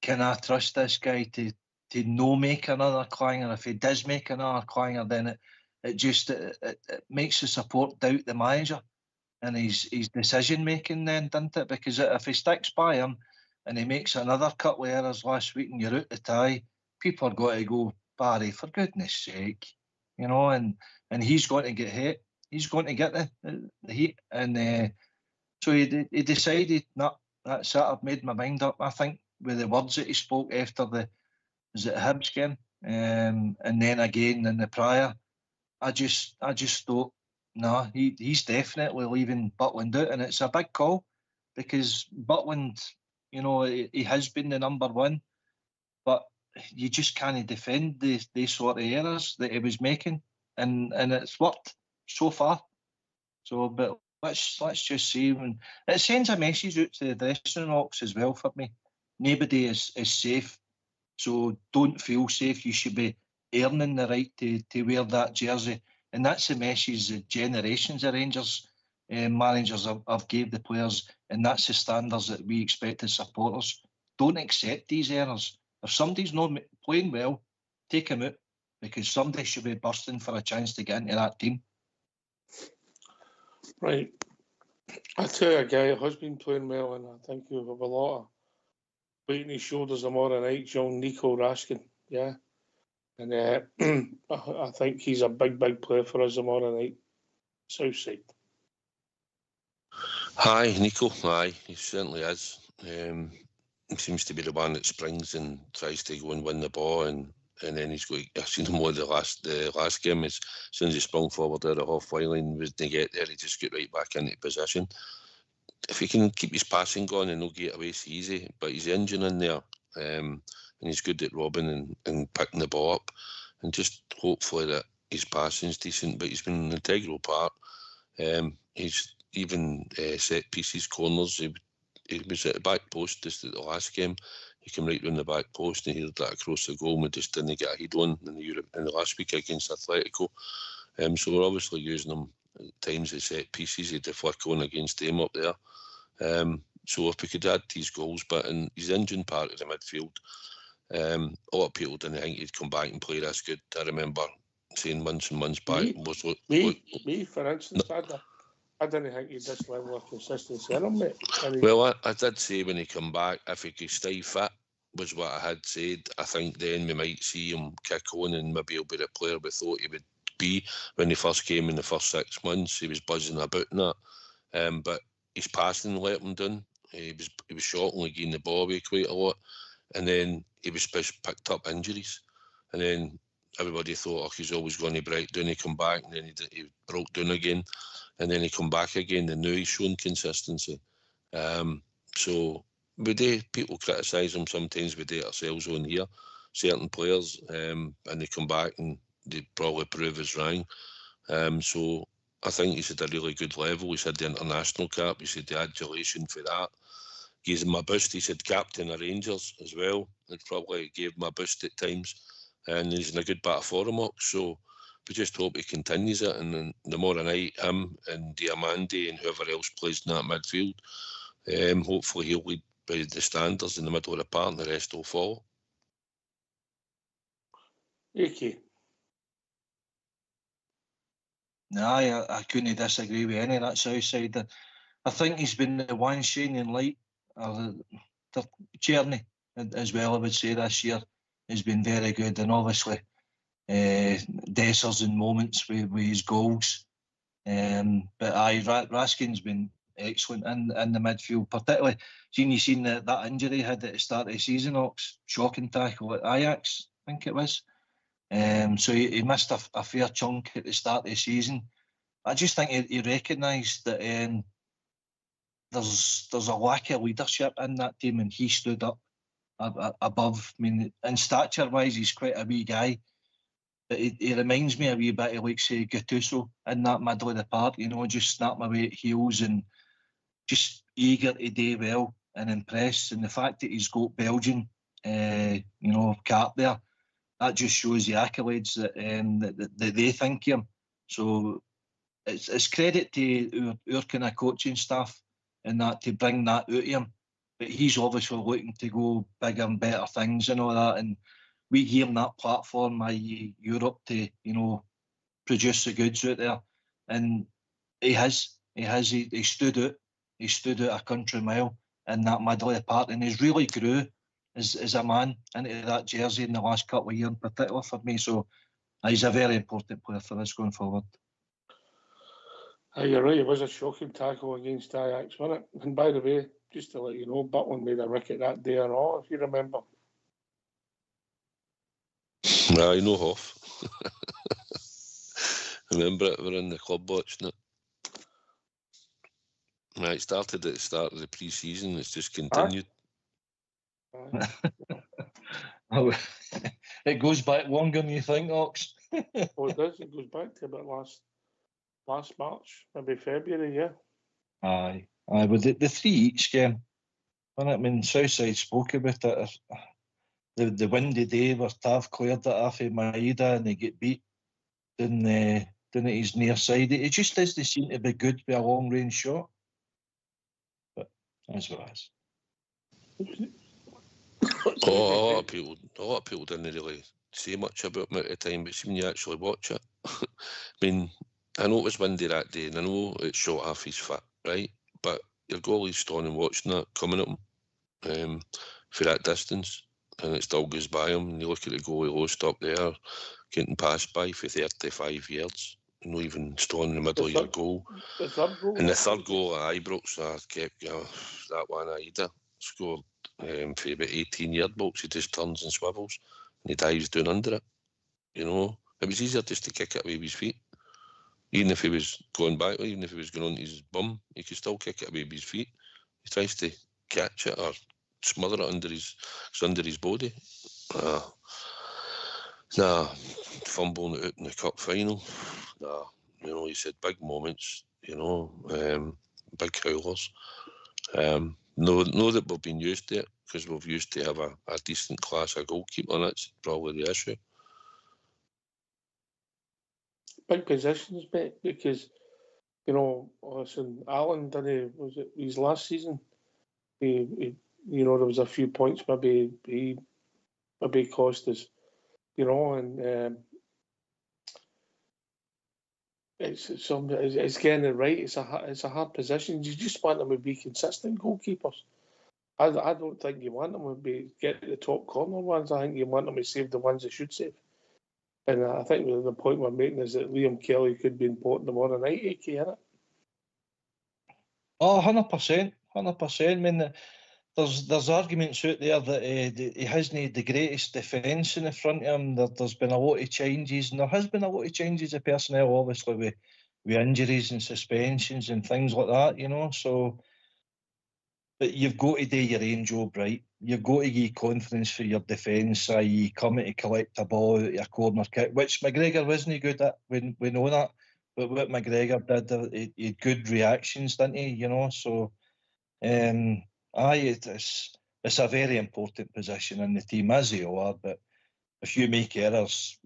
can I trust this guy to no make another clanger? If he does make another clanger, then it makes the support doubt the manager and his decision making then, doesn't it? Because if he sticks by him and he makes another couple of errors last week and you're out the tie, people are going to go, Barry, for goodness sake, you know, and he's going to get hit. He's going to get the heat. And so he decided, no, that's it, I've made my mind up. I think with the words that he spoke after the Hibs game, and then again in the prior. I just thought, no, he's definitely leaving Butland out, and it's a big call because Butland, you know, he has been the number one, but you just can't defend the sort of errors that he was making, and it's worked so far. So, but let's just see. When it sends a message out to the dressing rooms as well for me. Nobody is safe, so don't feel safe. You should be earning the right to wear that jersey, and that's the message that generations of Rangers managers have gave the players, and that's the standards that we expect as supporters. Don't accept these errors. If somebody's not playing well, take him out, because somebody should be bursting for a chance to get into that team. Right. I tell you, a guy who has been playing well, and I think you have a lot of weight on his shoulders tomorrow night, young Nico Raskin. Yeah. And I think he's a big player for us tomorrow night. Southside. Hi, Nico. Aye, he certainly is. He seems to be the one that springs and tries to go and win the ball, and then he's got. I've seen him the last game. As soon as he sprung forward there, the halfway line was to get there, he just got right back into position. If he can keep his passing going, and he'll get away so easy. But he's the engine in there, and he's good at robbing and picking the ball up, and just hopefully that his passing's decent. But he's been an integral part. He's even set pieces, corners. He was at the back post just at the last game. He came right round the back post and he headed that across the goal, and we just didn't get a head on in the last week against Atletico. So we're obviously using him at times as set pieces. He had to flick on against them up there. So if we could add these goals, but in his engine part of the midfield, a lot of people didn't think he'd come back and play this good. I remember saying months and months back. Me, for instance, I didn't think he'd this level of consistency in him, mate. Well, I did say when he come back, if he could stay fit, was what I had said. I think then we might see him kick on and maybe he'll be the player we thought he would be when he first came in the first 6 months. He was buzzing about in that. But his passing let him down. He was short, only getting the ball away quite a lot. And then he was picked up injuries. And then everybody thought, he's always going to break down. He come back and then he broke down again. And then he come back again, and now he's shown consistency. So we do, people criticise him sometimes, we do it ourselves on here, certain players, and they come back and they probably prove us wrong. So I think he's at a really good level. He's had the international cap, he's had the adulation for that. Gives him a boost. He's had captain of Rangers as well. It probably gave him a boost at times, and he's in a good bit of form up. So we just hope he continues it, and then the more night him and Diamandi and whoever else plays in that midfield, hopefully he'll lead by the standards in the middle of the park, and the rest will follow. Okay. No, I couldn't disagree with any of that south side. I think he's been the one shining light. The journey as well, I would say, this year has been very good, and obviously Dessers in moments with his goals. But Raskin's been excellent in the midfield, particularly you seen that injury he had at the start of the season, shocking tackle at Ajax, I think it was. So he missed a fair chunk at the start of the season. I just think he recognised that there's a lack of leadership in that team, and he stood up above. I mean, in stature-wise, he's quite a wee guy, but he reminds me a wee bit of, like, say, Gattuso in that middle of the park, just snap away at heels and just eager to do well and impress. And the fact that he's got Belgian, cap there, that just shows the accolades that they think of him. So it's credit to our kind of coaching staff and that to bring that out of him. But he's obviously looking to go bigger and better things and all that. And we gave him that platform, i.e. Europe, to, produce the goods out there. And he stood out. He stood out a country mile in that middle of the park, and he's really grew as a man into that jersey in the last couple of years in particular for me. So he's a very important player for us going forward. You're right, it was a shocking tackle against Ajax, wasn't it? And by the way, just to let you know, Butland made a wicket that day and all, if you remember. I know Hoff. Remember it, we were in the club watching it. It started at the start of the pre-season, it's just continued. It goes back longer than you think, Ox. Oh, it does. It goes back to about last March, maybe February, yeah. Aye, with the 3 each game. I mean, Southside spoke about it. The windy day where Tav cleared it off of Maeda and they get beat down at his near side. It just doesn't seem to be good with a long range shot. But that's what it is. A lot of people didn't really say much about him at the time, but when you actually watch it, I mean, I know it was windy that day, and I know it shot off his foot, right? But your goalie's standing watching that, coming at him for that distance, and it still goes by him. And you look at the goalie lost up there, getting passed by for 35 yards, not even standing in the middle of your goal. The third goal? And the third goal at Ibrox, I kept that one, Aida scored for about 18 yard box. He just turns and swivels and he dives down under it. You know, it was easier just to kick it away with his feet. Even if he was going back, even if he was going on his bum, he could still kick it away with his feet. He tries to catch it or smother it under his body. Fumbling it out in the cup final. You know, he said big moments, you know, big howlers. Know that we've been used to it because we've used to have a decent class of goalkeeper, and that's probably the issue. Big positions, mate, because, you know, listen, Alan was it his last season? He you know, there was a few points maybe cost us, you know, and it's getting it right. It's a hard position. You just want them to be consistent goalkeepers. I don't think you want them to get the top corner ones. I think you want them to save the ones they should save. And I think the point we're making is that Liam Kelly could be important tomorrow night, AK, innit? Oh, 100%. I mean, there's arguments out there that he hasn't the greatest defence in the front of him. There's been a lot of changes, and there has been a lot of changes of personnel, obviously, with injuries and suspensions and things like that, you know. So, but you've got to do your own job right. You've got to give confidence for your defence, i.e. coming to collect a ball out of a corner kick, which McGregor wasn't good at. We know that. But what McGregor did, he had good reactions, didn't he? You know, so it's a very important position in the team, as they all are. But if you make errors,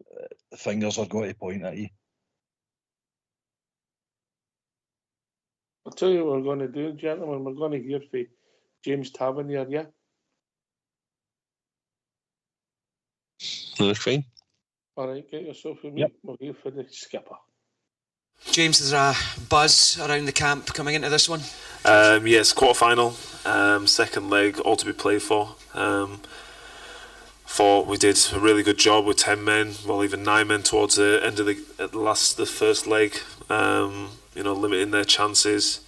the fingers are going to point at you. I'll tell you what we're going to do, gentlemen. We're going to hear from James Tavernier, yeah? That's fine. All right, get yourself with me. Yep. We'll hear for the skipper. James, is there a buzz around the camp coming into this one? Yes, quarter-final, second leg, all to be played for. Thought we did a really good job with 10 men, well, even 9 men towards the end of the first leg, you know, limiting their chances.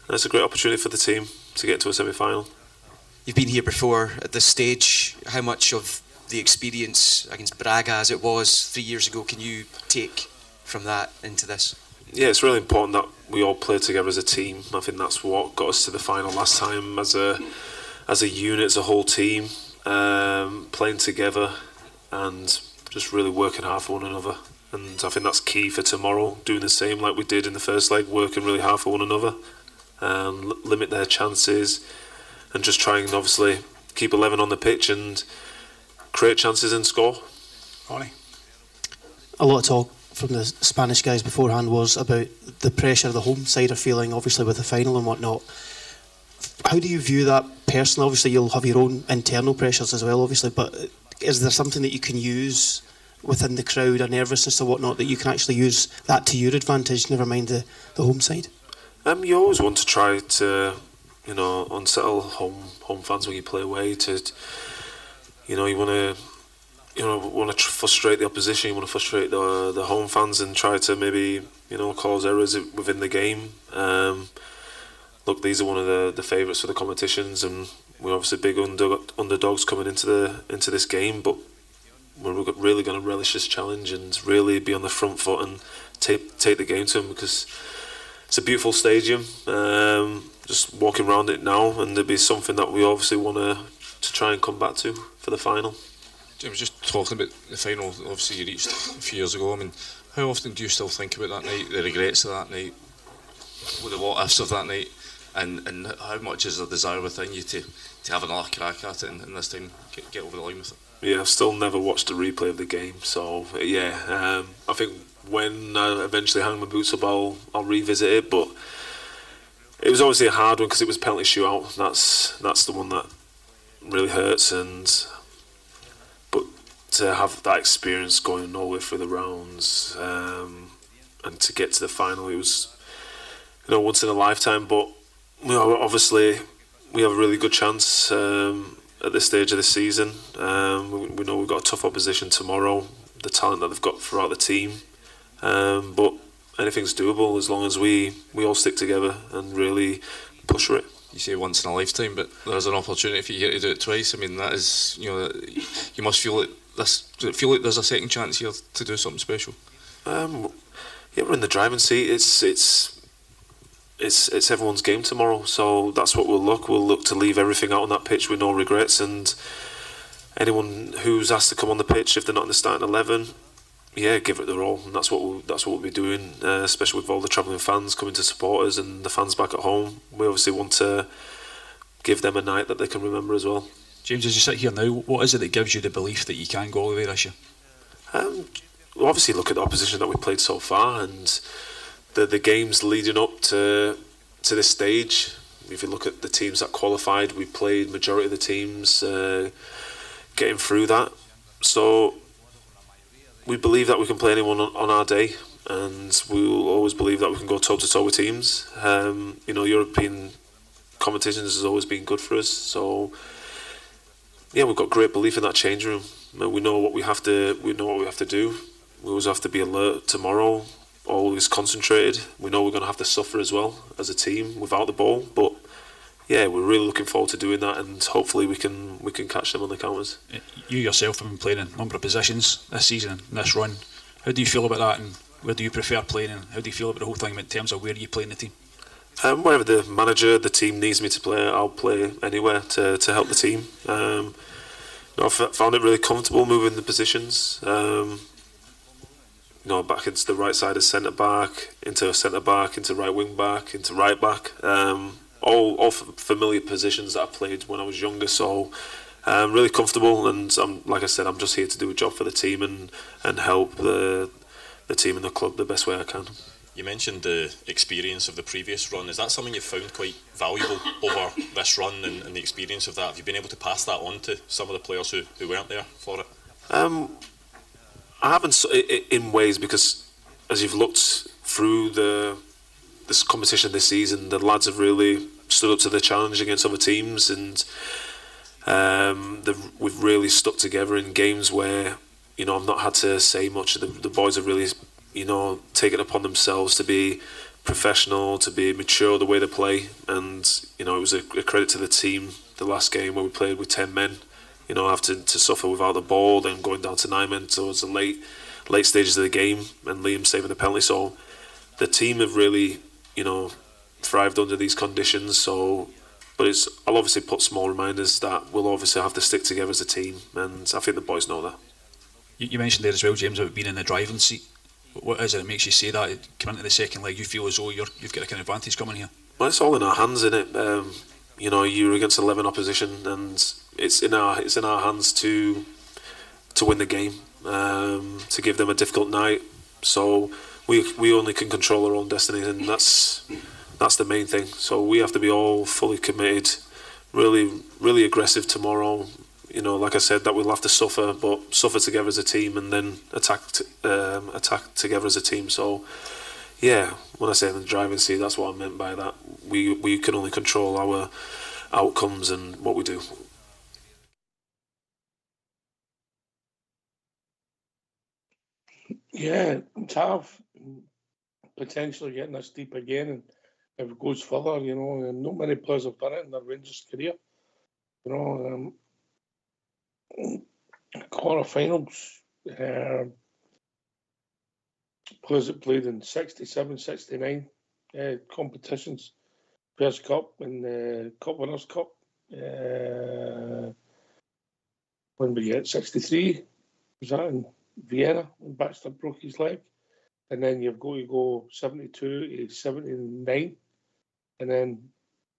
And it's a great opportunity for the team to get to a semi-final. You've been here before at this stage. How much of the experience against Braga, as it was 3 years ago, can you take from that into this? Yeah, it's really important that we all play together as a team. I think that's what got us to the final last time, as a unit, as a whole team, playing together and just really working hard for one another. And I think that's key for tomorrow, doing the same like we did in the first leg, working really hard for one another, limit their chances, and just try and obviously keep 11 on the pitch and create chances and score. Ronnie? A lot of talk from the Spanish guys beforehand was about the pressure the home side are feeling, obviously with the final and whatnot. How do you view that personally? Obviously you'll have your own internal pressures as well, obviously, but is there something that you can use within the crowd, or nervousness or whatnot, that you can actually use that to your advantage, never mind the home side? You always want to try to, you know, unsettle home fans when you play away. You want to frustrate the opposition. You want to frustrate the home fans and try to maybe, you know, cause errors within the game. look, these are one of the favourites for the competitions, and we're obviously big underdogs coming into this game, but we're really going to relish this challenge and really be on the front foot and take the game to them, because it's a beautiful stadium. Just walking around it now, and there'll be something that we obviously want to try and come back to for the final. James, just talking about the final, obviously you reached a few years ago. I mean, how often do you still think about that night, the regrets of that night, the what ifs of that night, and how much is there desire within you to have another crack at it and this time get over the line with it? Yeah, I've still never watched a replay of the game, so yeah, I think when I eventually hang my boots up, I'll revisit it. But it was obviously a hard one because it was a penalty shootout. That's the one that really hurts, but to have that experience going all the way through the rounds, and to get to the final, it was, you know, once in a lifetime. But you know, obviously we have a really good chance at this stage of the season. We know we've got a tough opposition tomorrow, the talent that they've got throughout the team, but anything's doable as long as we all stick together and really push for it. You say once in a lifetime, but there's an opportunity for you here to do it twice. I mean, that is, you know, you must feel like this. Does it feel like there's a second chance here to do something special? Yeah, we're in the driving seat. It's everyone's game tomorrow, so that's what we'll look. We'll look to leave everything out on that pitch with no regrets, and anyone who's asked to come on the pitch, if they're not in the starting 11, yeah, give it their all, and that's what we'll be doing. Especially with all the travelling fans coming to support us and the fans back at home, we obviously want to give them a night that they can remember as well. James, as you sit here now, what is it that gives you the belief that you can go all the way this year? We'll obviously look at the opposition that we've played so far and the games leading up to this stage. If you look at the teams that qualified, we played majority of the teams getting through that. So we believe that we can play anyone on our day, and we will always believe that we can go toe to toe with teams. You know, European competitions has always been good for us. So yeah, we've got great belief in that change room. We know what we have to. We know what we have to do. We always have to be alert tomorrow. Always concentrated. We know we're going to have to suffer as well as a team without the ball, but yeah, we're really looking forward to doing that, and hopefully we can catch them on the counters. You yourself have been playing in a number of positions this season, in this run. How do you feel about that, and where do you prefer playing, and how do you feel about the whole thing in terms of where you play in the team? Wherever the manager, the team needs me to play, I'll play anywhere to help the team. I've found it really comfortable moving the positions. You know, back into the right side as centre back, into centre back, into right wing back, into right back. All familiar positions that I played when I was younger. So I'm really comfortable, and like I said, I'm just here to do a job for the team and help the team and the club the best way I can. You mentioned the experience of the previous run. Is that something you've found quite valuable over this run, and the experience of that? Have you been able to pass that on to some of the players who weren't there for it? I haven't in ways, because as you've looked through this competition this season, the lads have really stood up to the challenge against other teams, and we've really stuck together in games where, you know, I've not had to say much. The boys have really, you know, taken it upon themselves to be professional, to be mature the way they play, and you know, it was a credit to the team. The last game where we played with 10 men, you know, having to suffer without the ball, then going down to 9 men towards the late stages of the game, and Liam saving the penalty. So the team have really, you know, thrived under these conditions. So, but I'll obviously put small reminders that we'll obviously have to stick together as a team, and I think the boys know that. You mentioned there as well, James, about being in the driving seat. What is it that makes you say that? Coming into the second leg, you feel as though you've got a kind of advantage coming here? Well, it's all in our hands, isn't it? You know, you're against 11 opposition, and it's in our hands to win the game, to give them a difficult night. So we only can control our own destiny, and that's the main thing. So we have to be all fully committed, really aggressive tomorrow. You know, like I said, that we'll have to suffer, but suffer together as a team, and then attack together as a team. So yeah, when I say in the driving seat, that's what I meant by that. We can only control our outcomes and what we do. Yeah, Tav potentially getting us deep again, and if it goes further, you know, and not many players have done it in their Rangers career. You know, quarter-finals, players that played in 67, 69 competitions, Players' Cup and Cup Winners' Cup. When we get 63, was that in Vienna when Baxter broke his leg? And then you've got to go 72 to 79, and then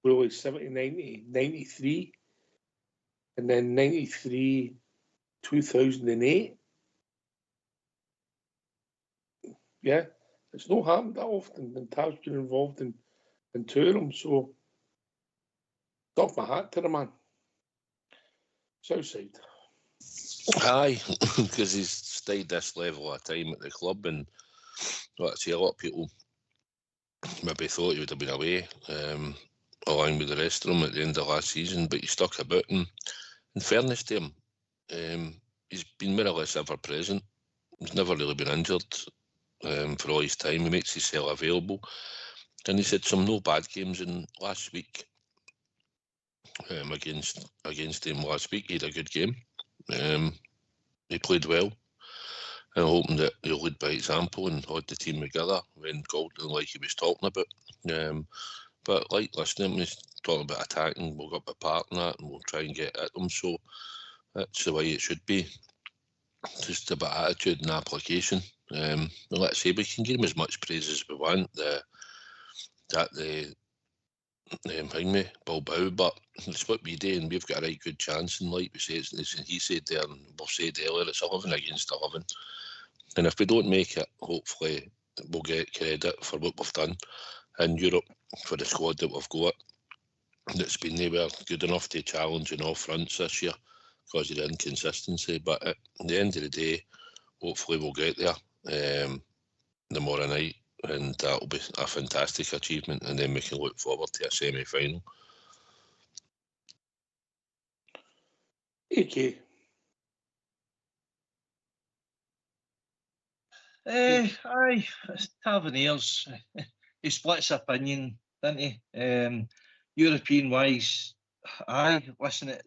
really 79 to 93, and then 93, 2008. Yeah, it's not happened that often, and Tav's been involved in two of them, so doff my hat to the man. Southside. Aye, because he's stayed this level of time at the club, and like I say, a lot of people maybe thought he would have been away along with the rest of them at the end of last season, but he stuck about, and in fairness to him, he's been more or less ever present. He's never really been injured for all his time. He makes himself available, and he's had some no bad games in last week. Against him last week, he had a good game. He played well, and hoping that he'll lead by example and hold the team together when Golden, like he was talking about. But like listening, he's talking about attacking, we'll get apart and that, and we'll try and get at them. So that's the way it should be. Just about attitude and application. And let's say we can give him as much praise as we want. Bilbao, but it's what we do, and we've got a right good chance. And like we said, he said there, and we've said earlier, it's 11 against 11. And if we don't make it, hopefully we'll get credit for what we've done in Europe for the squad that we've got. That's been nowhere good enough to challenge on all fronts this year because of the inconsistency. But at the end of the day, hopefully we'll get there tomorrow night. And that'll be a fantastic achievement, and then we can look forward to a semi-final. AK. Aye, Taverniers. He splits opinion, doesn't he? European-wise, aye, listen,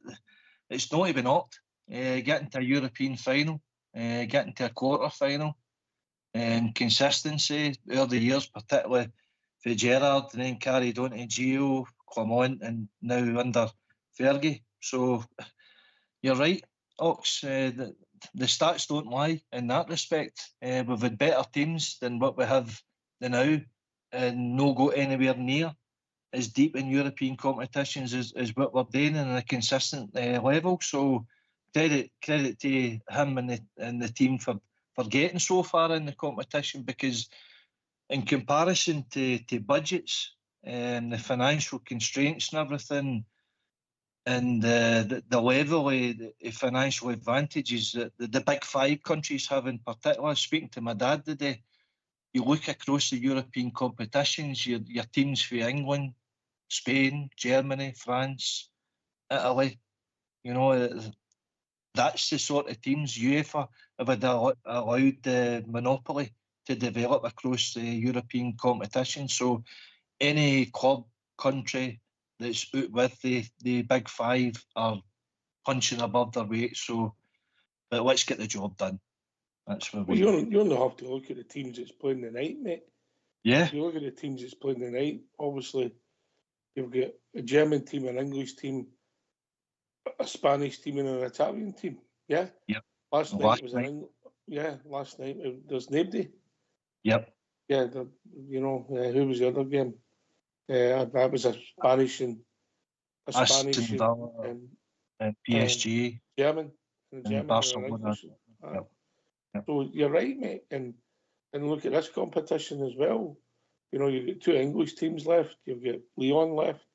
it's not even knocked. Getting to a European final, getting to a quarter-final, consistency over the years, particularly for Gerrard, and then carried on to Gio, Clement, and now under Fergie. So you're right, Ox. The stats don't lie in that respect. We've had better teams than what we have now, and no go anywhere near as deep in European competitions as what we're doing in a consistent level. So credit to him and the team for getting so far in the competition, because in comparison to budgets and the financial constraints and everything, and the level of financial advantages that the big five countries have in particular. Speaking to my dad today, you look across the European competitions, your teams for England, Spain, Germany, France, Italy, you know, that's the sort of teams UEFA have allowed the monopoly to develop across the European competition. So any club, country that's out with the big five are punching above their weight. So, but let's get the job done. That's where you only have to look at the teams that's playing tonight, mate. Yeah. If you look at the teams that's playing tonight, obviously you've got a German team, an English team, a Spanish team, and an Italian team. Yeah. Yep. Last night there's nobody. Yep. Yeah. Who was the other game? That was a Spanish and PSG, German, and Barcelona. So you're right, mate. And look at this competition as well. You know, you've got two English teams left. You've got Lyon left.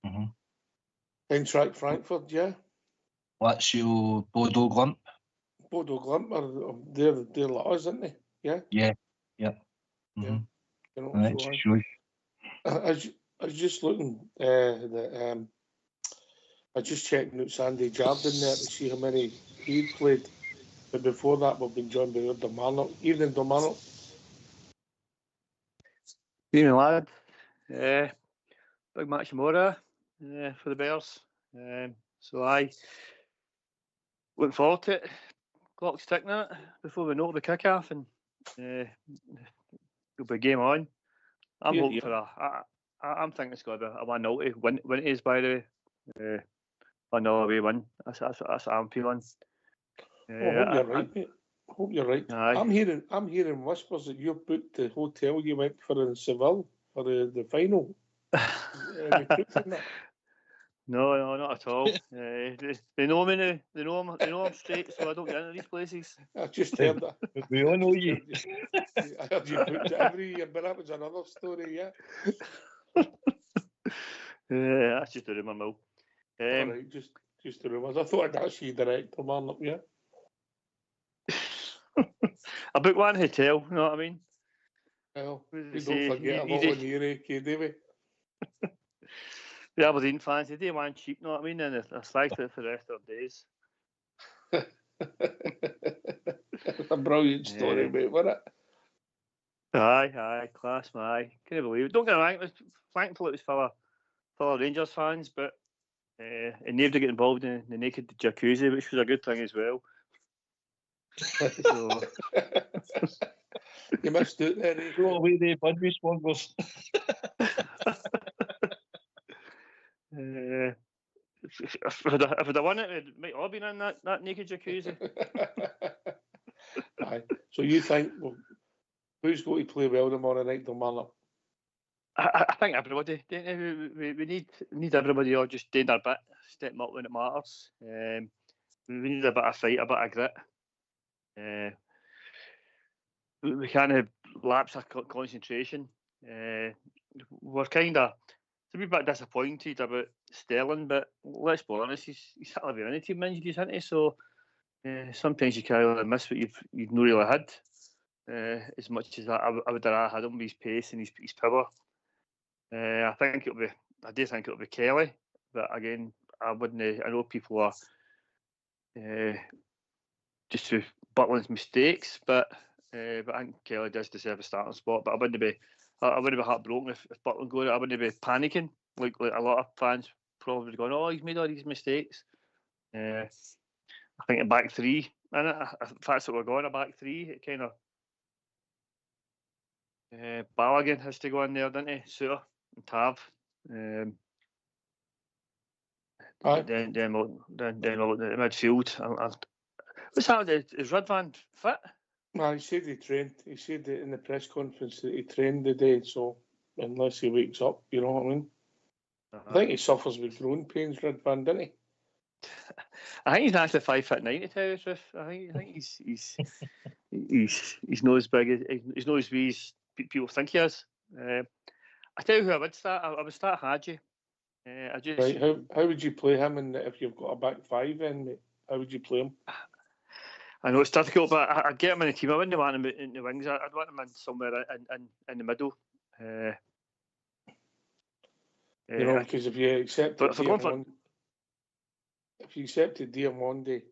Mm-hmm. Eintracht Frankfurt, yeah. Lazio, Bodo Glimt. Bodo Glimt they're like us, aren't they? Yeah. Yeah. Yeah. Mm-hmm. You know, sure. I was just looking I just checking out Sandy Jardine there to see how many he'd played. But before that, we've been joined by Dermarnock. Evening, Dermarnock. Evening, lad. Big match tomorrow for the Bears. So I looking forward to it. Clock's ticking it before we know the kick-off, and it'll be game on. I'm hoping for I'm thinking it's going to be a 1-0 win it is, by the way. 1-0 away win. That's what I'm feeling. I hope you're right, mate. I hope you're right. Aye. I'm hearing whispers that you booked the hotel you went for in Seville for the final. No, not at all. They know me now. They know I'm straight, so I don't get into these places. I just heard that. We all know you. I heard you booked it every year, but that was another story, yeah. That's just a rumour mill. All right, just the rumours. I thought I'd ask you direct, man, up, yeah. I booked one hotel, you know what I mean? Well, we don't forget a lot on here, do we? The Aberdeen fans, they do one cheap, you know what I mean? And they're slagged it for the rest of their days. That's a brilliant story, mate, wasn't it? Aye, class, man. Can't believe it. Don't get me wrong, thankfully it was full of Rangers fans, but and nobody to get involved in the naked jacuzzi, which was a good thing as well. So. You missed it there, eh? Go away there, budgie smugglers. If I'd won it, it might all been in that naked jacuzzi. Aye. So you think who's going to play well tomorrow night, Marlon? I think everybody. We need everybody all just doing their bit, stepping up when it matters. We need a bit of fight, a bit of grit. We can't have lapse of concentration. We're kind of a wee bit disappointed about Sterling, but let's be honest, he's hardly been any team injuries, hasn't he? So sometimes you can't really miss what you've not really had. As much as I would have had him with his pace and his power. I do think it'll be Kelly, but again, I wouldn't. I know people are just through Butland's mistakes, but I think Kelly does deserve a starting spot. But I wouldn't be heartbroken if Butland goes. I wouldn't be panicking like a lot of fans probably going, "Oh, he's made all these mistakes." I think a back three, and if that's what we're going, a back three, it kind of Balogun has to go in there, doesn't he? Suter and Tav. Then we're looking at the midfield. What's happened? Is Rudvan fit? No, he said he trained. He said that in the press conference that he trained today, so unless he wakes up, you know what I mean? I think he suffers with growing pains, Rudvan, doesn't he? I think he's actually 5'9", to tell you the truth. I think he's not as big. He's not as wee as people think he is. I tell you who I would start. I would start Hadji. Right. How would you play him? If you've got a back five, then mate, how would you play him? I know it's difficult, but I'd get him in the team. I wouldn't want him in the wings. I'd want him in somewhere in the middle. Because if you accepted Diamondi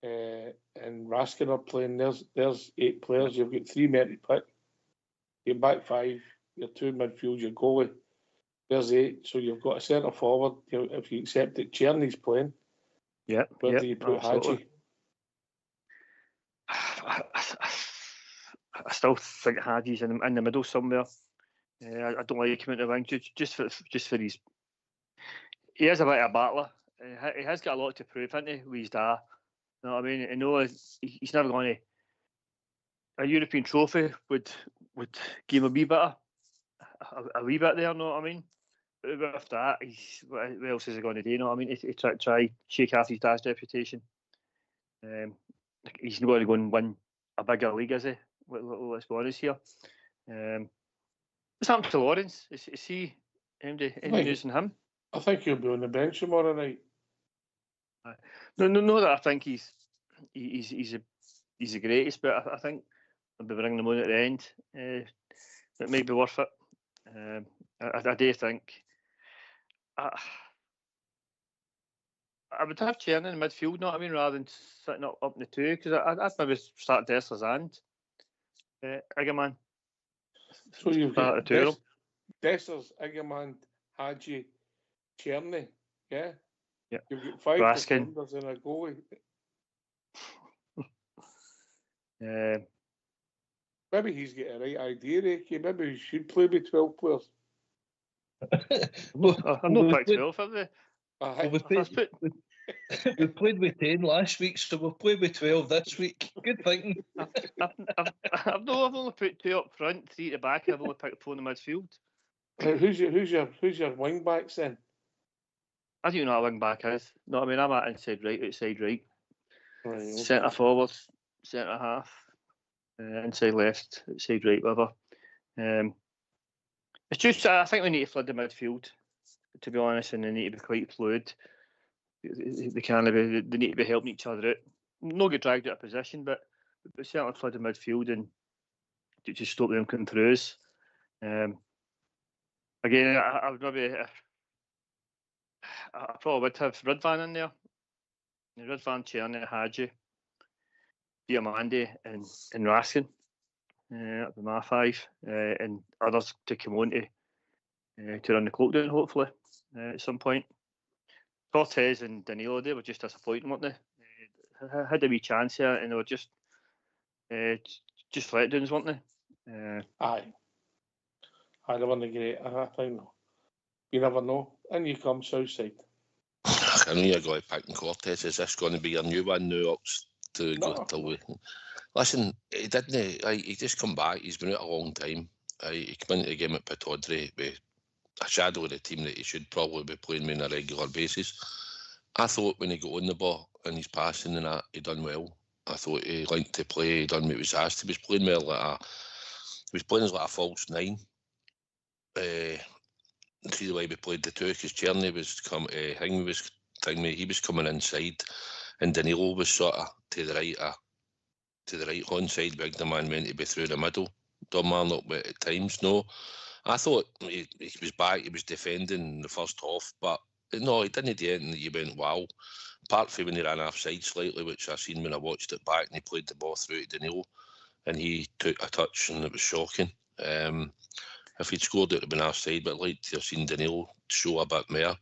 and Raskin are playing, there's 8 players. You've got 3 men to pick. Your back 5, your 2 midfield, your goalie. There's 8. So you've got a centre forward. If you accept that Czerny's playing, where do you put Hadji? I still think Hadji's in the middle somewhere. I don't like him in the wing just for his. He is a bit of a battler. He has got a lot to prove, hasn't he? With his dad, you know what I mean. I know he's never going to. A European trophy would give him a wee bit there, you know what I mean. But with that, what else is he going to do? You know what I mean? He try shake off his dad's reputation. He's not going to go and win a bigger league, is he? Let's be honest here. What's happened to Lawrence? Is he any news on him? I think he'll be on the bench tomorrow night. No, that I think he's the greatest, but I think I'll be bringing him on at the end. It might be worth it. I do think. I would have Czerny in the midfield, know what I mean, rather than sitting up in the 2, because I'd maybe start Dessler's and Iggerman. So you've got Dessers, Ingerman, Hadji, Cherny, yeah? Yeah. You've got 5 Raskin. defenders and a goalie. Maybe he's got a right idea, Ricky. Maybe he should play with 12 players. I'm not picked 12, have they? We played with 10 last week, so we'll play with 12 this week. Good thinking. I've only put 2 up front, 3 at the back. I've only picked 4 in the midfield. Who's your wing backs then? I don't know what a wing back is. No, I mean, I'm at inside right, outside right. Right, okay. Centre forward, centre half, inside left, outside right, whatever. It's just, I think we need to flood the midfield, to be honest, and they need to be quite fluid. They need to be helping each other out. Not get dragged out of position, but certainly flood the midfield and to stop them coming through us. Again, I would maybe, I probably would have Ridvan in there. Ridvan, Cherny, Hadji, Diamandi and Raskin. That'd be my 5. And others to come on to run the clock down, hopefully, at some point. Cortez and Danilo, they were just disappointing, weren't they? Had a wee chance here, and they were just letdowns, weren't they? Aye, they weren't great. I think you never know. And you come Southside. I know you're going to pick Cortez. Is this going to be a new one now? To go till we... Listen, he didn't. He just come back. He's been out a long time. He came into the game at Pittodrie with a shadow of the team that he should probably be playing with on a regular basis. I thought when he got on the ball and he's passing and that, he done well. I thought he liked to play. He done what he was asked. He was playing well he was playing as like a false 9. See the way we played the 2, because Cherny was he was coming inside, and Danilo was sort of to the right hand side. Big the man meant to be through the middle. Dom Arnold, but at times no. I thought he was back. He was defending the first half, but no, he didn't do anything that you went wow. Apart from when he ran offside slightly, which I seen when I watched it back, and he played the ball through to Danilo, and he took a touch, and it was shocking. If he'd scored, it would have been offside, but I'd like to have seen Danilo show a bit more. I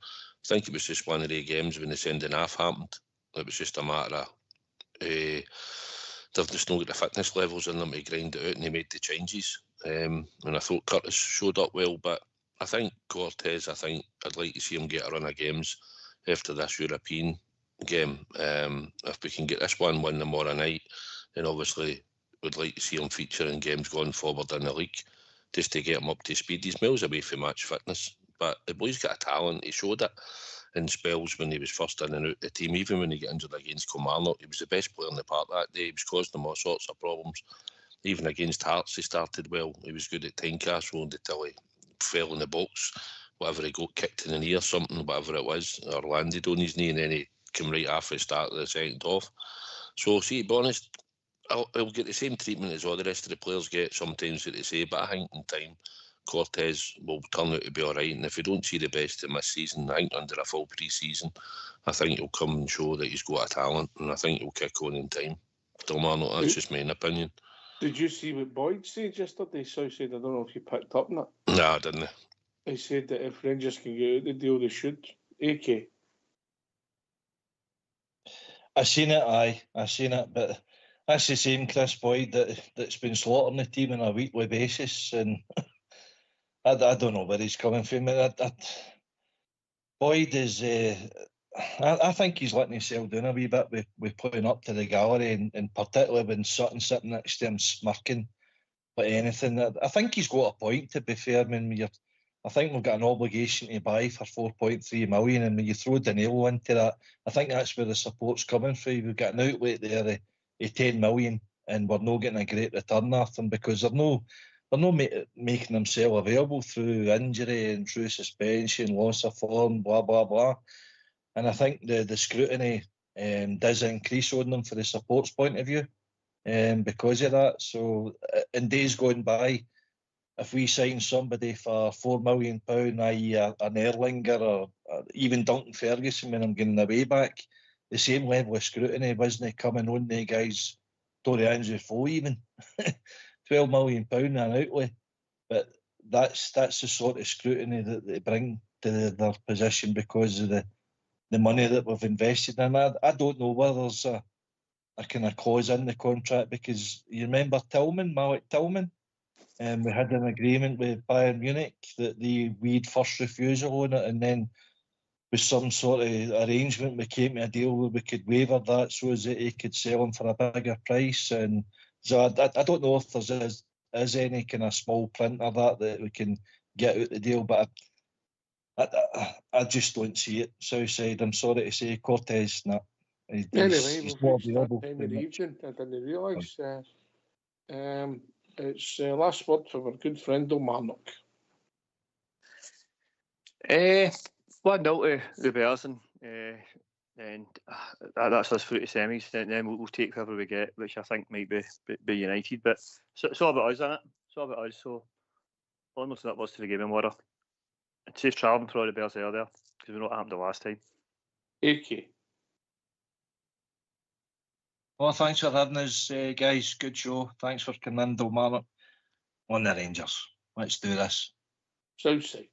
think it was just one of the games when the sending off happened. It was just a matter of they've just not got the fitness levels in them to grind it out, and they made the changes. And I thought Curtis showed up well, but I think Cortez, I'd like to see him get a run of games after this European game. If we can get this one win tomorrow night, then obviously we'd like to see him feature in games going forward in the league, just to get him up to speed. He's miles away from match fitness, but the boy's got a talent. He showed it in spells when he was first in and out the team. Even when he got injured against Kilmarnock, he was the best player in the park that day. He was causing them all sorts of problems. Even against Hearts, he started well. He was good at Tynecastle until he fell in the box. Whatever, he got kicked in the knee or something, whatever it was, or landed on his knee, and then he came right after the start of the second half. So, see, to be honest, he'll get the same treatment as all the rest of the players get sometimes, what they say, but I think in time Cortez will turn out to be all right. And if we don't see the best in this season, I think under a full pre-season, I think he'll come and show that he's got a talent, and I think he'll kick on in time. Domano, that's just my opinion. Did you see what Boyd said yesterday? Southside, I don't know if you picked up on it. No, I didn't. He said that if Rangers can get out the deal, they should. AK. I seen it, but that's the same Chris Boyd that's been slaughtering the team on a weekly basis, and I don't know where he's coming from. Boyd is, I think he's letting himself down a wee bit with playing up to the gallery, and particularly when Sutton sitting next to him smirking like anything. I think he's got a point, to be fair. I mean, I think we've got an obligation to buy for 4.3 million, and when you throw Danilo into that, I think that's where the support's coming from. We've got an outlet there of 10 million, and we're not getting a great return off them because they're not making themselves available through injury and through suspension, loss of form, blah, blah, blah. And I think the scrutiny does increase on them for the support's point of view because of that. So in days going by, if we sign somebody for £4 million, i.e. an Erlinger or even Duncan Ferguson when I'm getting away back, the same level of scrutiny wasn't coming on the guys, Tory Andrew Foe even. £12 million an outlay. But that's the sort of scrutiny that they bring to their position because of the money that we've invested in. I don't know whether there's a kind of clause in the contract, because you remember Malik Tillman, and we had an agreement with Bayern Munich that we'd first refusal on it, and then with some sort of arrangement we came to a deal where we could waiver that so as that he could sell him for a bigger price. And so I don't know if there's is any kind of small print of that we can get out the deal, but I just don't see it. Southside, I'm sorry to say, Cortez, no. Anyway, we've reached that time of the evening. I didn't realise. It's last word from our good friend O'Marnock. 1-0 to Robertson, and that's us through to semis. Then we'll take whoever we get, which I think might be United. But it's all about us, isn't it? It's all about us. So almost that was to the game tomorrow. And safe travelling for all the Bears there, because we know what happened the last time. AK. Well, thanks for having us, guys. Good show. Thanks for coming in, Dalmarnock. On the Rangers. Let's do this. Southside.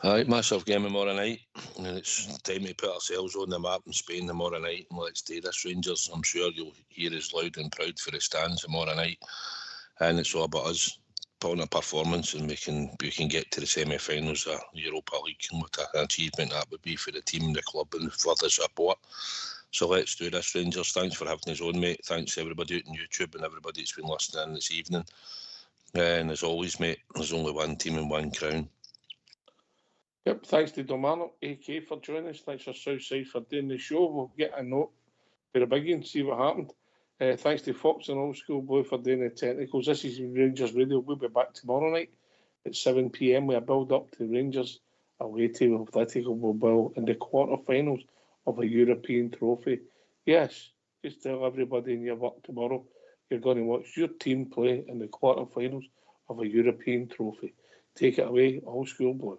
Aye, massive game tomorrow night, and it's time to put ourselves on the map in Spain tomorrow night, and let's do this, Rangers. I'm sure you'll hear us loud and proud for the stands tomorrow night, and it's all about us putting a performance, and we can get to the semi-finals of Europa League, and what an achievement that would be for the team, the club, and for the support. So let's do this, Rangers. Thanks for having us on, mate. Thanks to everybody out on YouTube and everybody that's been listening this evening. And as always, mate, there's only one team and one crown. Yep, thanks to Dalmarnock, AK, for joining us. Thanks for Southside for doing the show. We'll get a note for the biggie and see what happened. Thanks to Fox and Old School Boy for doing the technicals. This is Rangers Radio. We'll be back tomorrow night at 7 p.m. with a build-up to Rangers away to Atletico Bilbao in the quarter-finals of a European trophy. Yes, just tell everybody in your work tomorrow you're going to watch your team play in the quarter-finals of a European trophy. Take it away, Old School Boy.